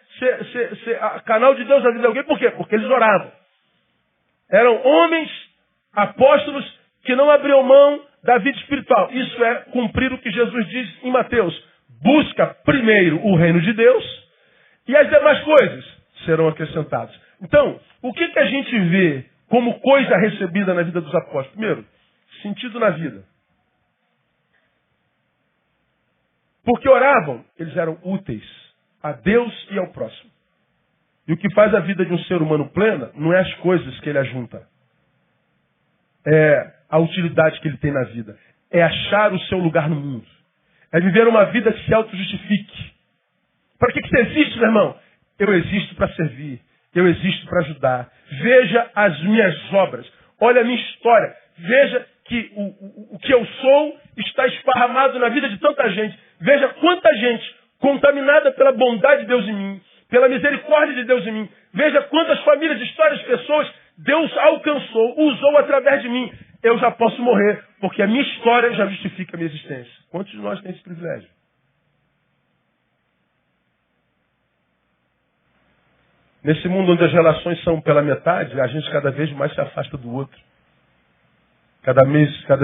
canal de Deus na vida de alguém. Por quê? Porque eles oravam. Eram homens, apóstolos, que não abriam mão da vida espiritual. Isso é cumprir o que Jesus diz em Mateus. Busca primeiro o reino de Deus e as demais coisas serão acrescentadas. Então, o que a gente vê como coisa recebida na vida dos apóstolos? Primeiro, sentido na vida. Porque oravam, eles eram úteis a Deus e ao próximo. E o que faz a vida de um ser humano plena não é as coisas que ele ajunta. É a utilidade que ele tem na vida. É achar o seu lugar no mundo. É viver uma vida que se auto-justifique. Para que você existe, meu irmão? Eu existo para servir. Eu existo para ajudar. Veja as minhas obras. Olha a minha história. Veja que o que eu sou está esparramado na vida de tanta gente. Veja quanta gente contaminada pela bondade de Deus em mim, pela misericórdia de Deus em mim. Veja quantas famílias, histórias, pessoas Deus alcançou, usou através de mim. Eu já posso morrer, porque a minha história já justifica a minha existência. Quantos de nós têm esse privilégio? Nesse mundo onde as relações são pela metade, a gente cada vez mais se afasta do outro. Cada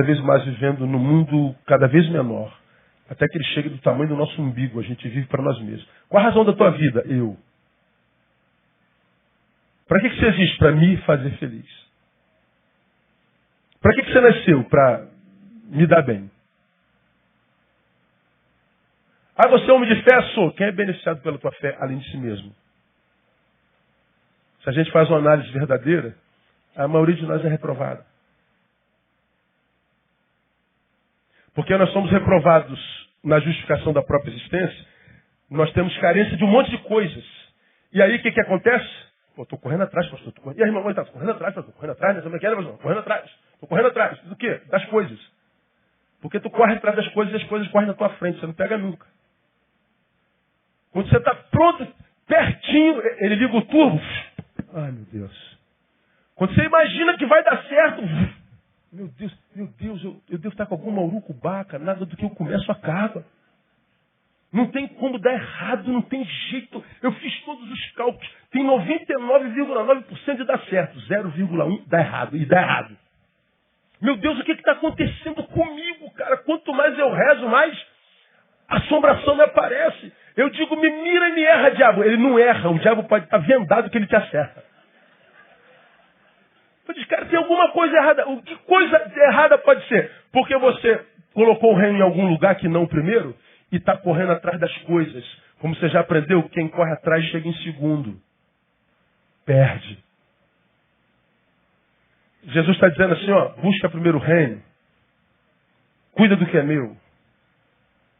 vez mais vivendo num mundo cada vez menor. Até que ele chegue do tamanho do nosso umbigo. A gente vive para nós mesmos. Qual a razão da tua vida? Eu. Para que você existe? Para me fazer feliz. Para que você nasceu? Para me dar bem. Ah, você é homem de fé? Sou. Quem é beneficiado pela tua fé, além de si mesmo? Se a gente faz uma análise verdadeira, a maioria de nós é reprovada. Porque nós somos reprovados na justificação da própria existência, nós temos carência de um monte de coisas. E aí o que acontece? Pô, estou correndo atrás, pastor. E a irmã, está correndo atrás, pastor. Correndo atrás, como é que era, pastor? Correndo atrás. Estou correndo atrás. Do quê? Das coisas. Porque tu corre atrás das coisas e as coisas correm na tua frente. Você não pega nunca. Quando você está pronto, pertinho, ele liga o turbo. Ai, meu Deus. Quando você imagina que vai dar certo, meu Deus, eu devo estar com alguma urucubaca, nada do que eu começo acaba. Não tem como dar errado, não tem jeito. Eu fiz todos os cálculos. Tem 99,9% de dar certo. 0,1% dá errado. E dá errado. Meu Deus, o que está acontecendo comigo, cara? Quanto mais eu rezo, mais assombração me aparece. Eu digo, me mira e me erra, diabo. Ele não erra. O diabo pode estar vendado que ele te acerta. Eu digo, cara, tem alguma coisa errada. Que coisa errada pode ser? Porque você colocou o reino em algum lugar que não o primeiro e está correndo atrás das coisas. Como você já aprendeu, quem corre atrás chega em segundo. Perde. Jesus está dizendo assim, ó, busca primeiro o reino. Cuida do que é meu.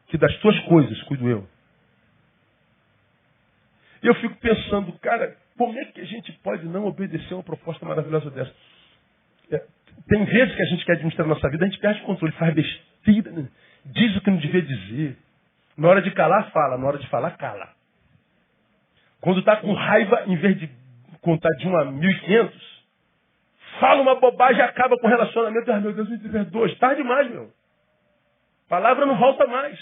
Que das tuas coisas cuido eu. E eu fico pensando, cara, como é que a gente pode não obedecer a uma proposta maravilhosa dessa? Tem vezes que a gente quer administrar a nossa vida, a gente perde o controle, faz besteira, né? Diz o que não devia dizer. Na hora de calar, fala. Na hora de falar, cala. Quando está com raiva, em vez de contar de 1 a 1.500, fala uma bobagem e acaba com o relacionamento. Ah, meu Deus, me perdoa. Tarde demais, meu. Palavra não volta mais.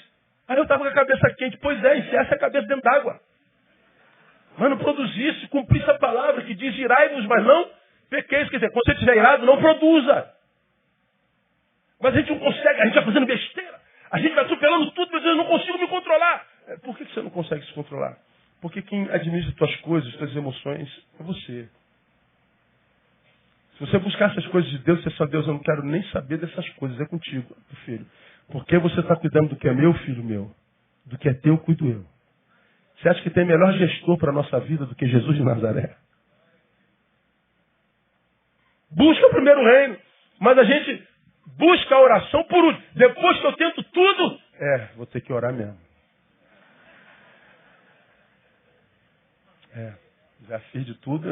Aí eu estava com a cabeça quente. Pois é, enfiasse a cabeça dentro d'água. Mas não produzisse, cumprisse a palavra que diz irai-vos, mas não pequeis. Quer dizer, quando você estiver irado, não produza. Mas a gente não consegue, a gente vai fazendo besteira. A gente vai atropelando tudo, mas eu não consigo me controlar. Por que você não consegue se controlar? Porque quem administra suas coisas, suas emoções, é você. Se você buscar essas coisas de Deus, você só, Deus, eu não quero nem saber dessas coisas, é contigo, filho. Porque você está cuidando do que é meu, filho meu. Do que é teu, cuido eu. Você acha que tem melhor gestor para a nossa vida do que Jesus de Nazaré? Busca o primeiro reino. Mas a gente busca a oração por último. Depois que eu tento tudo, vou ter que orar mesmo. Já fiz de tudo,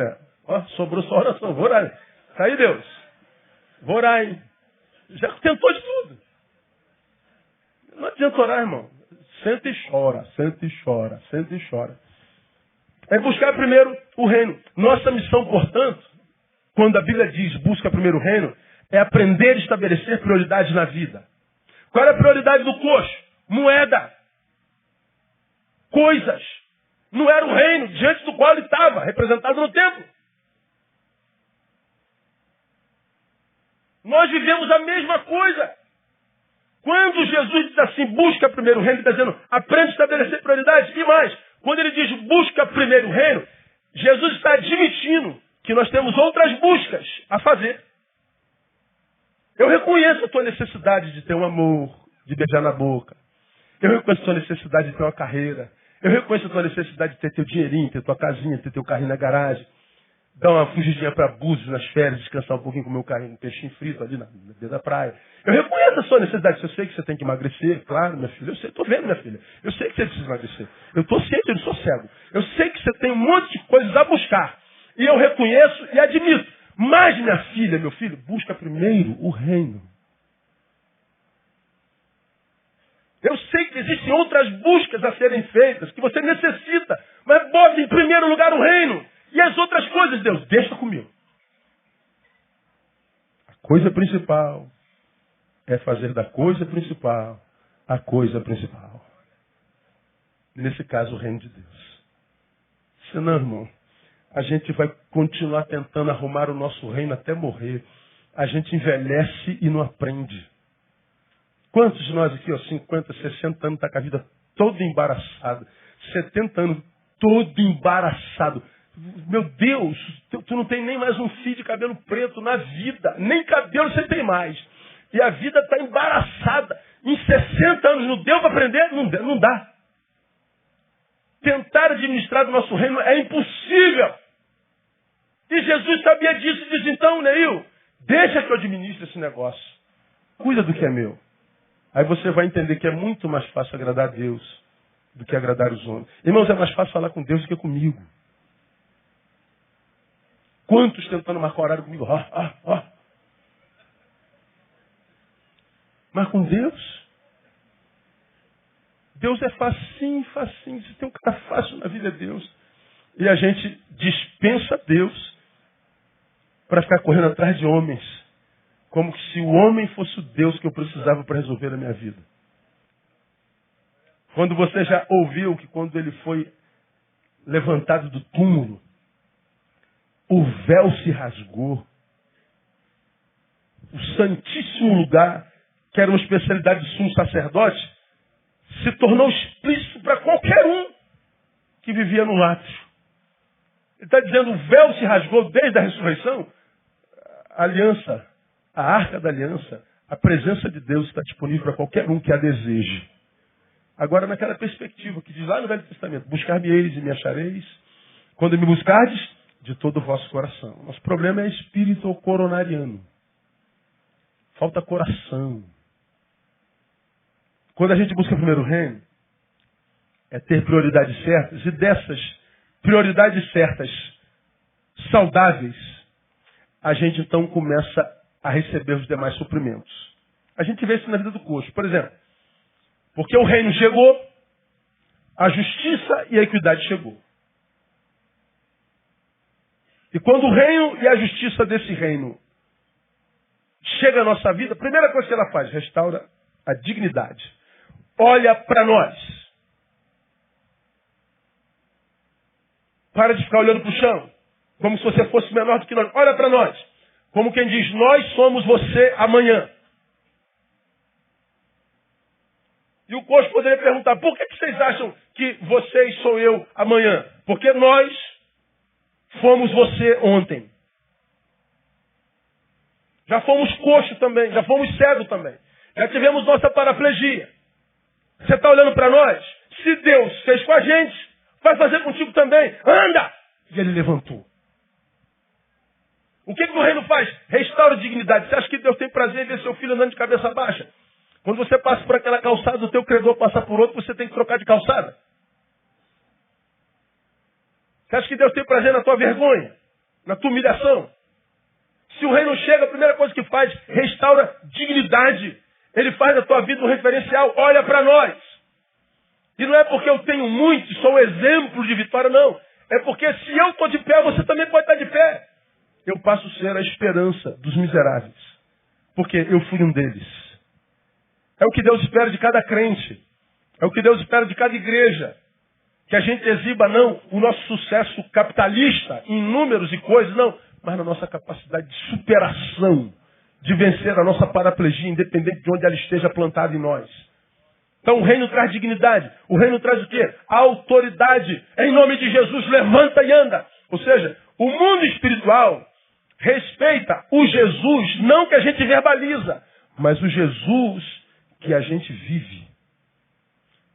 sobrou só oração. Vou orar. Tá aí, Deus. Vou orar, hein? Já tentou de tudo. Não adianta orar, irmão. Senta e chora, senta e chora, senta e chora. É buscar primeiro o reino. Nossa missão, portanto, quando a Bíblia diz busca primeiro o reino, é aprender a estabelecer prioridades na vida. Qual era a prioridade do coxo? Moeda. Coisas. Não era o reino diante do qual ele estava, representado no templo. Nós vivemos a mesma coisa. Quando Jesus diz assim, busca primeiro o reino, ele está dizendo, aprende a estabelecer prioridades. E mais, quando ele diz, busca primeiro o reino, Jesus está admitindo que nós temos outras buscas a fazer. Eu reconheço a tua necessidade de ter um amor, de beijar na boca. Eu reconheço a tua necessidade de ter uma carreira. Eu reconheço a tua necessidade de ter teu dinheirinho, ter tua casinha, ter teu carrinho na garagem. Dar uma fugidinha para Búzios nas férias, descansar um pouquinho com o meu carrinho, um peixinho frito ali na beira da praia. Eu reconheço a sua necessidade. Eu sei que você tem que emagrecer, claro, minha filha. Eu sei, estou vendo, minha filha. Eu sei que você precisa emagrecer. Eu estou ciente, eu não sou cego. Eu sei que você tem um monte de coisas a buscar. E eu reconheço e admito. Mas, minha filha, meu filho, busca primeiro o reino. Eu sei que existem outras buscas a serem feitas, que você necessita. Mas bote em primeiro lugar o reino. E as outras coisas, Deus, deixa comigo. A coisa principal é fazer da coisa principal a coisa principal. Nesse caso, o reino de Deus. Senão, irmão, a gente vai continuar tentando arrumar o nosso reino até morrer. A gente envelhece e não aprende. Quantos de nós aqui, 50, 60 anos, está com a vida toda embaraçada? 70 anos, todo embaraçado. Meu Deus, tu não tem nem mais um fio de cabelo preto na vida. Nem cabelo você tem mais. E a vida está embaraçada. Em 60 anos não deu para aprender? Não dá. Tentar administrar o nosso reino é impossível. E Jesus sabia disso e diz, então, Neil, deixa que eu administre esse negócio. Cuida do que é meu. Aí você vai entender que é muito mais fácil agradar a Deus do que agradar os homens. Irmãos, é mais fácil falar com Deus do que comigo. Quantos tentando marcar horário comigo? Mas com Deus? Deus é facinho, facinho. Se tem um cara fácil na vida é Deus. E a gente dispensa Deus para ficar correndo atrás de homens. Como se o homem fosse o Deus que eu precisava para resolver a minha vida. Quando você já ouviu que quando ele foi levantado do túmulo, o véu se rasgou. O santíssimo lugar, que era uma especialidade do sumo sacerdote, se tornou explícito para qualquer um que vivia no átrio. Ele está dizendo, o véu se rasgou desde a ressurreição. A aliança, a arca da aliança, a presença de Deus está disponível para qualquer um que a deseje. Agora, naquela perspectiva que diz lá no Velho Testamento, buscar-me-eis e me achareis, quando me buscardes, de todo o vosso coração. Nosso problema é espírito coronariano. Falta coração. Quando a gente busca primeiro o reino, é ter prioridades certas, e dessas prioridades certas, saudáveis, a gente então começa a receber os demais suprimentos. A gente vê isso na vida do coxo. Por exemplo, porque o reino chegou, a justiça e a equidade chegou. E quando o reino e a justiça desse reino chega à nossa vida, a primeira coisa que ela faz, restaura a dignidade. Olha para nós. Para de ficar olhando para o chão, como se você fosse menor do que nós. Olha para nós. Como quem diz, nós somos você amanhã. E o coxo poderia perguntar, por que vocês acham que vocês sou eu amanhã? Porque nós fomos você ontem. Já fomos coxo também, já fomos cego também. Já tivemos nossa paraplegia. Você está olhando para nós? Se Deus fez com a gente, vai fazer contigo também. Anda! E ele levantou. O que o reino faz? Restaura a dignidade. Você acha que Deus tem prazer em ver seu filho andando de cabeça baixa? Quando você passa por aquela calçada, o teu credor passa por outro, você tem que trocar de calçada. Você acha que Deus tem prazer na tua vergonha? Na tua humilhação? Se o reino chega, a primeira coisa que faz, restaura dignidade. Ele faz da tua vida um referencial. Olha para nós. E não é porque eu tenho muito, sou exemplo de vitória, não. É porque se eu estou de pé, você também pode estar de pé. Eu passo a ser a esperança dos miseráveis. Porque eu fui um deles. É o que Deus espera de cada crente. É o que Deus espera de cada igreja. Que a gente exiba, não, o nosso sucesso capitalista em números e coisas, não, mas na nossa capacidade de superação, de vencer a nossa paraplegia, independente de onde ela esteja plantada em nós. Então o reino traz dignidade. O reino traz o quê? A autoridade. Em nome de Jesus, levanta e anda. Ou seja, o mundo espiritual respeita o Jesus, não que a gente verbaliza, mas o Jesus que a gente vive.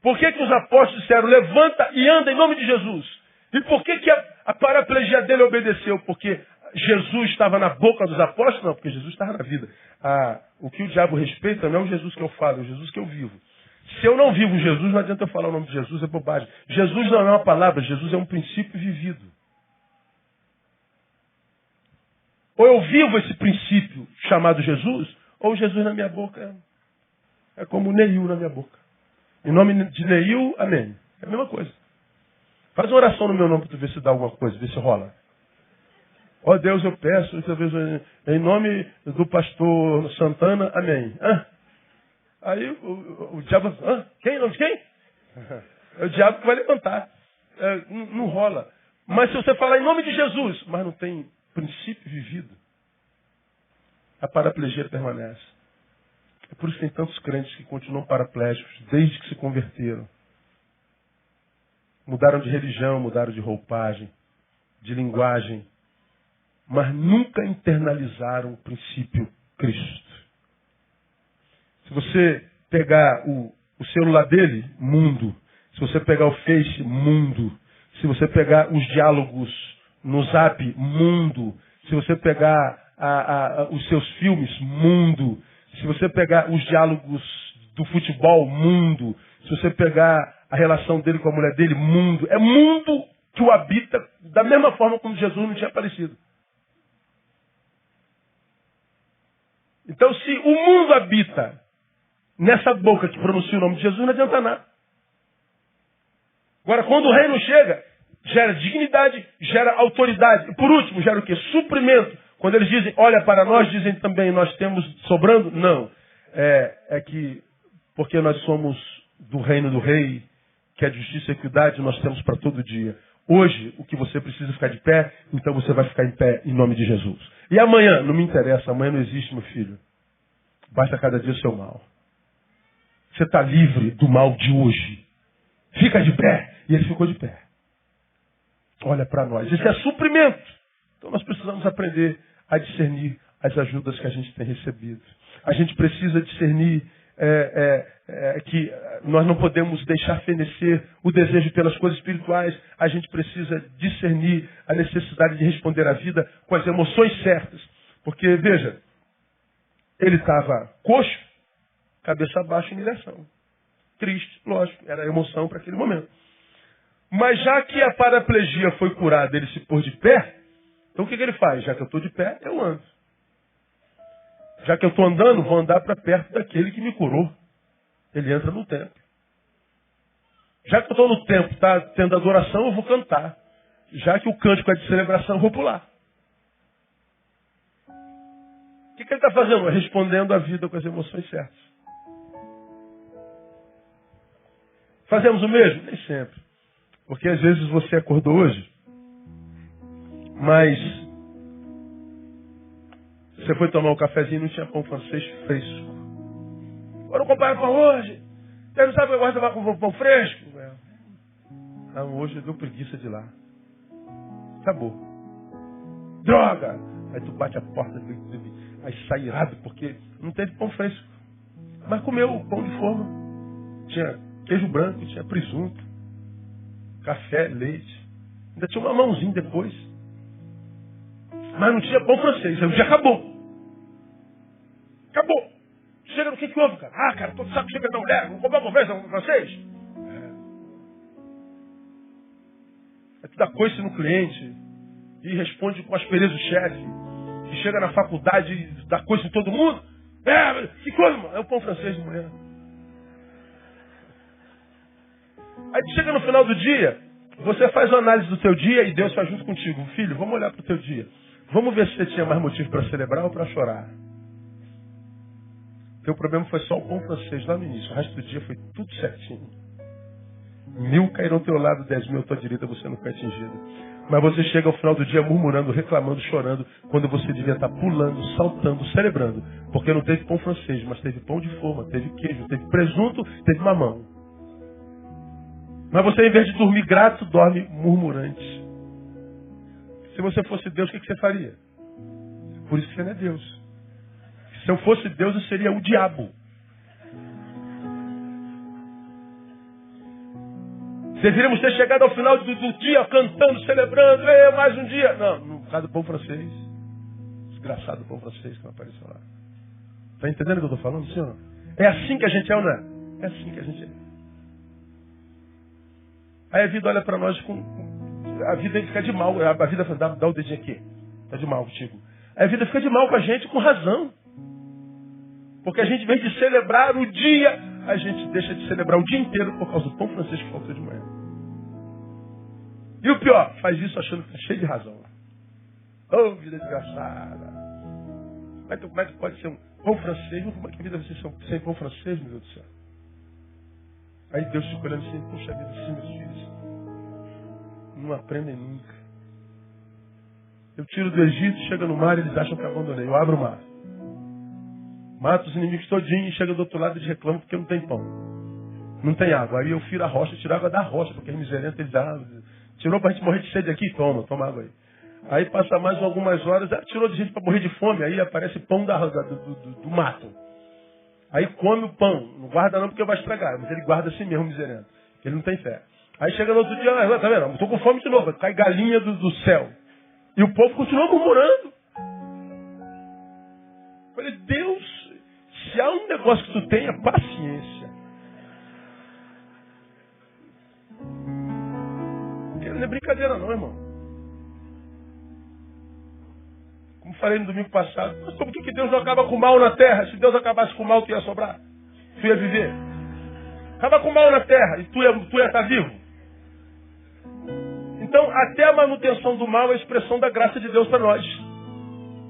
Por que os apóstolos disseram, levanta e anda em nome de Jesus? E por que a paraplegia dele obedeceu? Porque Jesus estava na boca dos apóstolos? Não, porque Jesus estava na vida. O que o diabo respeita não é o Jesus que eu falo, é o Jesus que eu vivo. Se eu não vivo Jesus, não adianta eu falar o nome de Jesus, é bobagem. Jesus não é uma palavra, Jesus é um princípio vivido. Ou eu vivo esse princípio chamado Jesus, ou Jesus na minha boca é como Neil na minha boca. Em nome de Neil, amém. É a mesma coisa. Faz uma oração no meu nome para tu ver se dá alguma coisa, ver se rola. Ó Deus, eu peço, em nome do pastor Santana, amém. Aí o diabo, quem? Nome de quem? É o diabo que vai levantar. Não rola. Mas se você falar em nome de Jesus, mas não tem princípio vivido, a paraplegia permanece. É por isso que tem tantos crentes que continuam paraplégicos desde que se converteram. Mudaram de religião, mudaram de roupagem, de linguagem, mas nunca internalizaram o princípio Cristo. Se você pegar o celular dele, mundo. Se você pegar o Face, mundo. Se você pegar os diálogos no Zap, mundo. Se você pegar os seus filmes, mundo. Se você pegar os diálogos do futebol, mundo. Se você pegar a relação dele com a mulher dele, mundo. É mundo que o habita da mesma forma como Jesus não tinha aparecido. Então, se o mundo habita nessa boca que pronuncia o nome de Jesus, não adianta nada. Agora, quando o reino chega, gera dignidade, gera autoridade. E por último, gera o quê? Suprimento. Quando eles dizem, olha para nós, dizem também, nós temos sobrando? Não. É que, porque nós somos do reino do rei, que é justiça e equidade, nós temos para todo dia. Hoje, o que você precisa ficar de pé, então você vai ficar em pé em nome de Jesus. E amanhã? Não me interessa, amanhã não existe, meu filho. Basta cada dia o seu mal. Você está livre do mal de hoje. Fica de pé. E ele ficou de pé. Olha para nós. Isso é suprimento. Então nós precisamos aprender a discernir as ajudas que a gente tem recebido. A gente precisa discernir que nós não podemos deixar fenecer o desejo pelas coisas espirituais. A gente precisa discernir a necessidade de responder à vida com as emoções certas. Porque, veja, ele estava coxo, cabeça abaixo, humilhação. Triste, lógico, era a emoção para aquele momento. Mas já que a paraplegia foi curada, ele se pôs de pé, então o que ele faz? Já que eu estou de pé, eu ando. Já que eu estou andando, vou andar para perto daquele que me curou. Ele entra no templo. Já que eu estou no templo, está tendo adoração, eu vou cantar. Já que o cântico é de celebração, eu vou pular. O que ele está fazendo? Respondendo à vida com as emoções certas. Fazemos o mesmo? Nem sempre. Porque às vezes você acordou hoje, mas você foi tomar um cafezinho e não tinha pão francês fresco. Agora não comprar pão hoje. Você não sabe que eu gosto de levar com pão fresco? Não, hoje deu preguiça de ir lá. Acabou. Droga! Aí tu bate a porta, aí sai irado, porque não teve pão fresco. Mas comeu o pão de forma. Tinha queijo branco, tinha presunto, café, leite. Ainda tinha uma mãozinha depois. Mas não tinha pão francês. Aí o dia acabou. Acabou. Chega no que houve, cara? Ah, cara, tô de saco cheio da mulher. Vou comprar pão francês? Aí tu dá coice no cliente e responde com aspereza o chefe. E chega na faculdade e dá coice em todo mundo. Que coisa, mano? É o pão francês de manhã. Aí tu chega no final do dia, você faz uma análise do teu dia e Deus faz junto contigo. Filho, vamos olhar para o teu dia. Vamos ver se você tinha mais motivo para celebrar ou para chorar. Teu problema foi só o pão francês lá no início. O resto do dia foi tudo certinho. 1000 caíram ao teu lado, 10.000 à tua direita, você não foi atingido. Mas você chega ao final do dia murmurando, reclamando, chorando, quando você devia estar pulando, saltando, celebrando. Porque não teve pão francês, mas teve pão de forma, teve queijo, teve presunto, teve mamão. Mas você, em vez de dormir grato, dorme murmurante. Se você fosse Deus, o que você faria? Por isso que você não é Deus. Se eu fosse Deus, eu seria o diabo. Deveríamos ter chegado ao final do dia cantando, celebrando, mais um dia. Não, no caso do pão francês. Desgraçado pão francês que não apareceu lá. Está entendendo o que eu estou falando, senhor? É assim que a gente é ou não é? É assim que a gente é. Aí a vida olha para nós com... A vida fica de mal. A vida fala, dá o dedinho aqui. Está de mal contigo. Aí a vida fica de mal com a gente com razão. Porque a gente, em vez de celebrar o dia, a gente deixa de celebrar o dia inteiro por causa do pão francês que faltou de manhã. E o pior, faz isso achando que está cheio de razão. Oh, vida desgraçada. Como é que pode ser um pão francês? Como é que a vida vai ser sem pão francês, meu Deus do céu? Aí Deus fica olhando assim, poxa vida, assim, meus filhos não aprendem nunca. Eu tiro do Egito, chega no mar, eles acham que abandonei. Eu abro o mar. Mato os inimigos todinhos, chega do outro lado e eles reclamam porque não tem pão. Não tem água. Aí eu firo a rocha, tiro água da rocha, porque é miserento, eles tirou pra gente morrer de sede aqui, toma água aí. Aí passa mais algumas horas, tirou de gente para morrer de fome, aí aparece pão do mato. Aí come o pão, não guarda não porque vai estragar, mas ele guarda assim mesmo, miserento. Ele não tem fé. Aí chega no outro dia, tá vendo? Estou com fome de novo, cai galinha do céu. E o povo continua murmurando. Eu falei, Deus, se há um negócio que tu tenha, paciência. Não é brincadeira não, irmão. Como falei no domingo passado, mas por que Deus não acaba com o mal na terra? Se Deus acabasse com o mal, tu ia sobrar. Tu ia viver. Acaba com o mal na terra e tu ia estar vivo. Então, até a manutenção do mal é a expressão da graça de Deus para nós.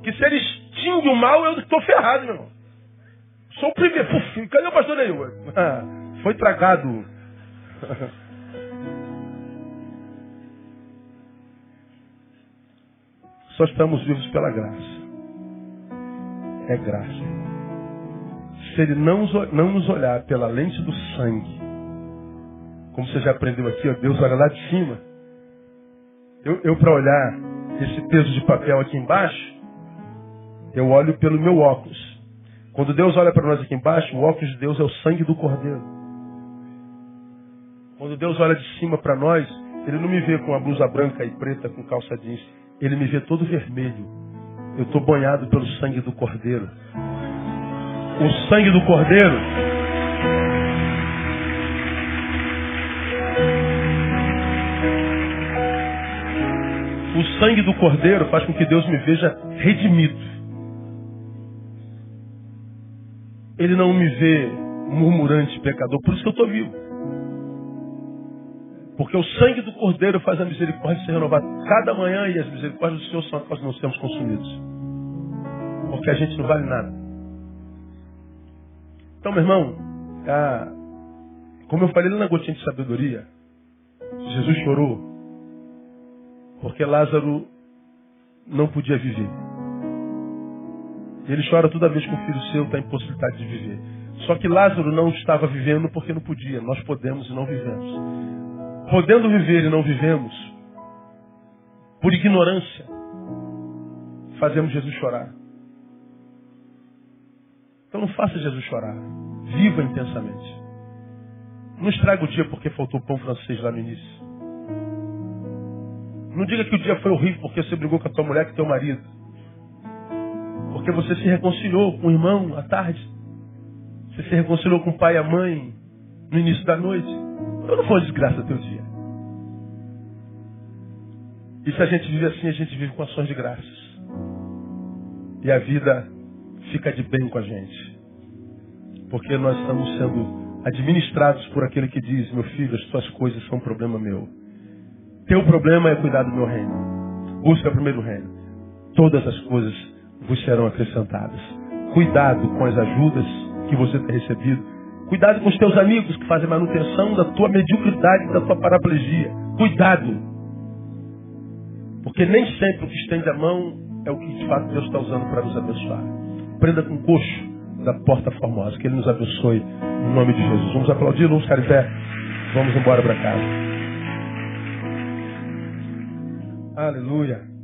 Que se ele extingue o mal, eu estou ferrado, meu irmão. Sou o primeiro. Puf, cadê o pastor Neil? Foi tragado. Só estamos vivos pela graça. É graça. Se ele não nos olhar pela lente do sangue, como você já aprendeu aqui, ó, Deus olha lá de cima. Eu para olhar esse peso de papel aqui embaixo, eu olho pelo meu óculos. Quando Deus olha para nós aqui embaixo, o óculos de Deus é o sangue do Cordeiro. Quando Deus olha de cima para nós, Ele não me vê com a blusa branca e preta, com calça jeans. Ele me vê todo vermelho. Eu estou banhado pelo sangue do Cordeiro. O sangue do Cordeiro faz com que Deus me veja redimido. Ele não me vê murmurante, pecador. Por isso que eu estou vivo. Porque o sangue do Cordeiro faz a misericórdia ser renovada cada manhã e as misericórdias do Senhor são as que nós sermos consumidos. Porque a gente não vale nada. Então, meu irmão, como eu falei lá na gotinha de sabedoria, Jesus chorou porque Lázaro não podia viver. Ele chora toda vez que um filho seu está em possibilidade de viver. Só que Lázaro não estava vivendo porque não podia. Nós podemos e não vivemos. Podendo viver e não vivemos, por ignorância, fazemos Jesus chorar. Então não faça Jesus chorar. Viva intensamente. Não estraga o dia porque faltou pão francês lá no início. Não diga que o dia foi horrível porque você brigou com a tua mulher, com o teu marido. Porque você se reconciliou com o irmão à tarde. Você se reconciliou com o pai e a mãe no início da noite. Então não foi uma desgraça teu dia. E se a gente vive assim, a gente vive com ações de graças. E a vida fica de bem com a gente. Porque nós estamos sendo administrados por aquele que diz, meu filho, as tuas coisas são um problema meu. Teu problema é cuidar do meu reino. Busca primeiro o reino. Todas as coisas vos serão acrescentadas. Cuidado com as ajudas que você tem recebido. Cuidado com os teus amigos que fazem manutenção da tua mediocridade, da tua paraplegia. Cuidado. Porque nem sempre o que estende a mão é o que de fato Deus está usando para nos abençoar. Prenda com o coxo da porta formosa. Que Ele nos abençoe em nome de Jesus. Vamos aplaudir, vamos ficar em pé. Vamos embora para casa. Aleluia.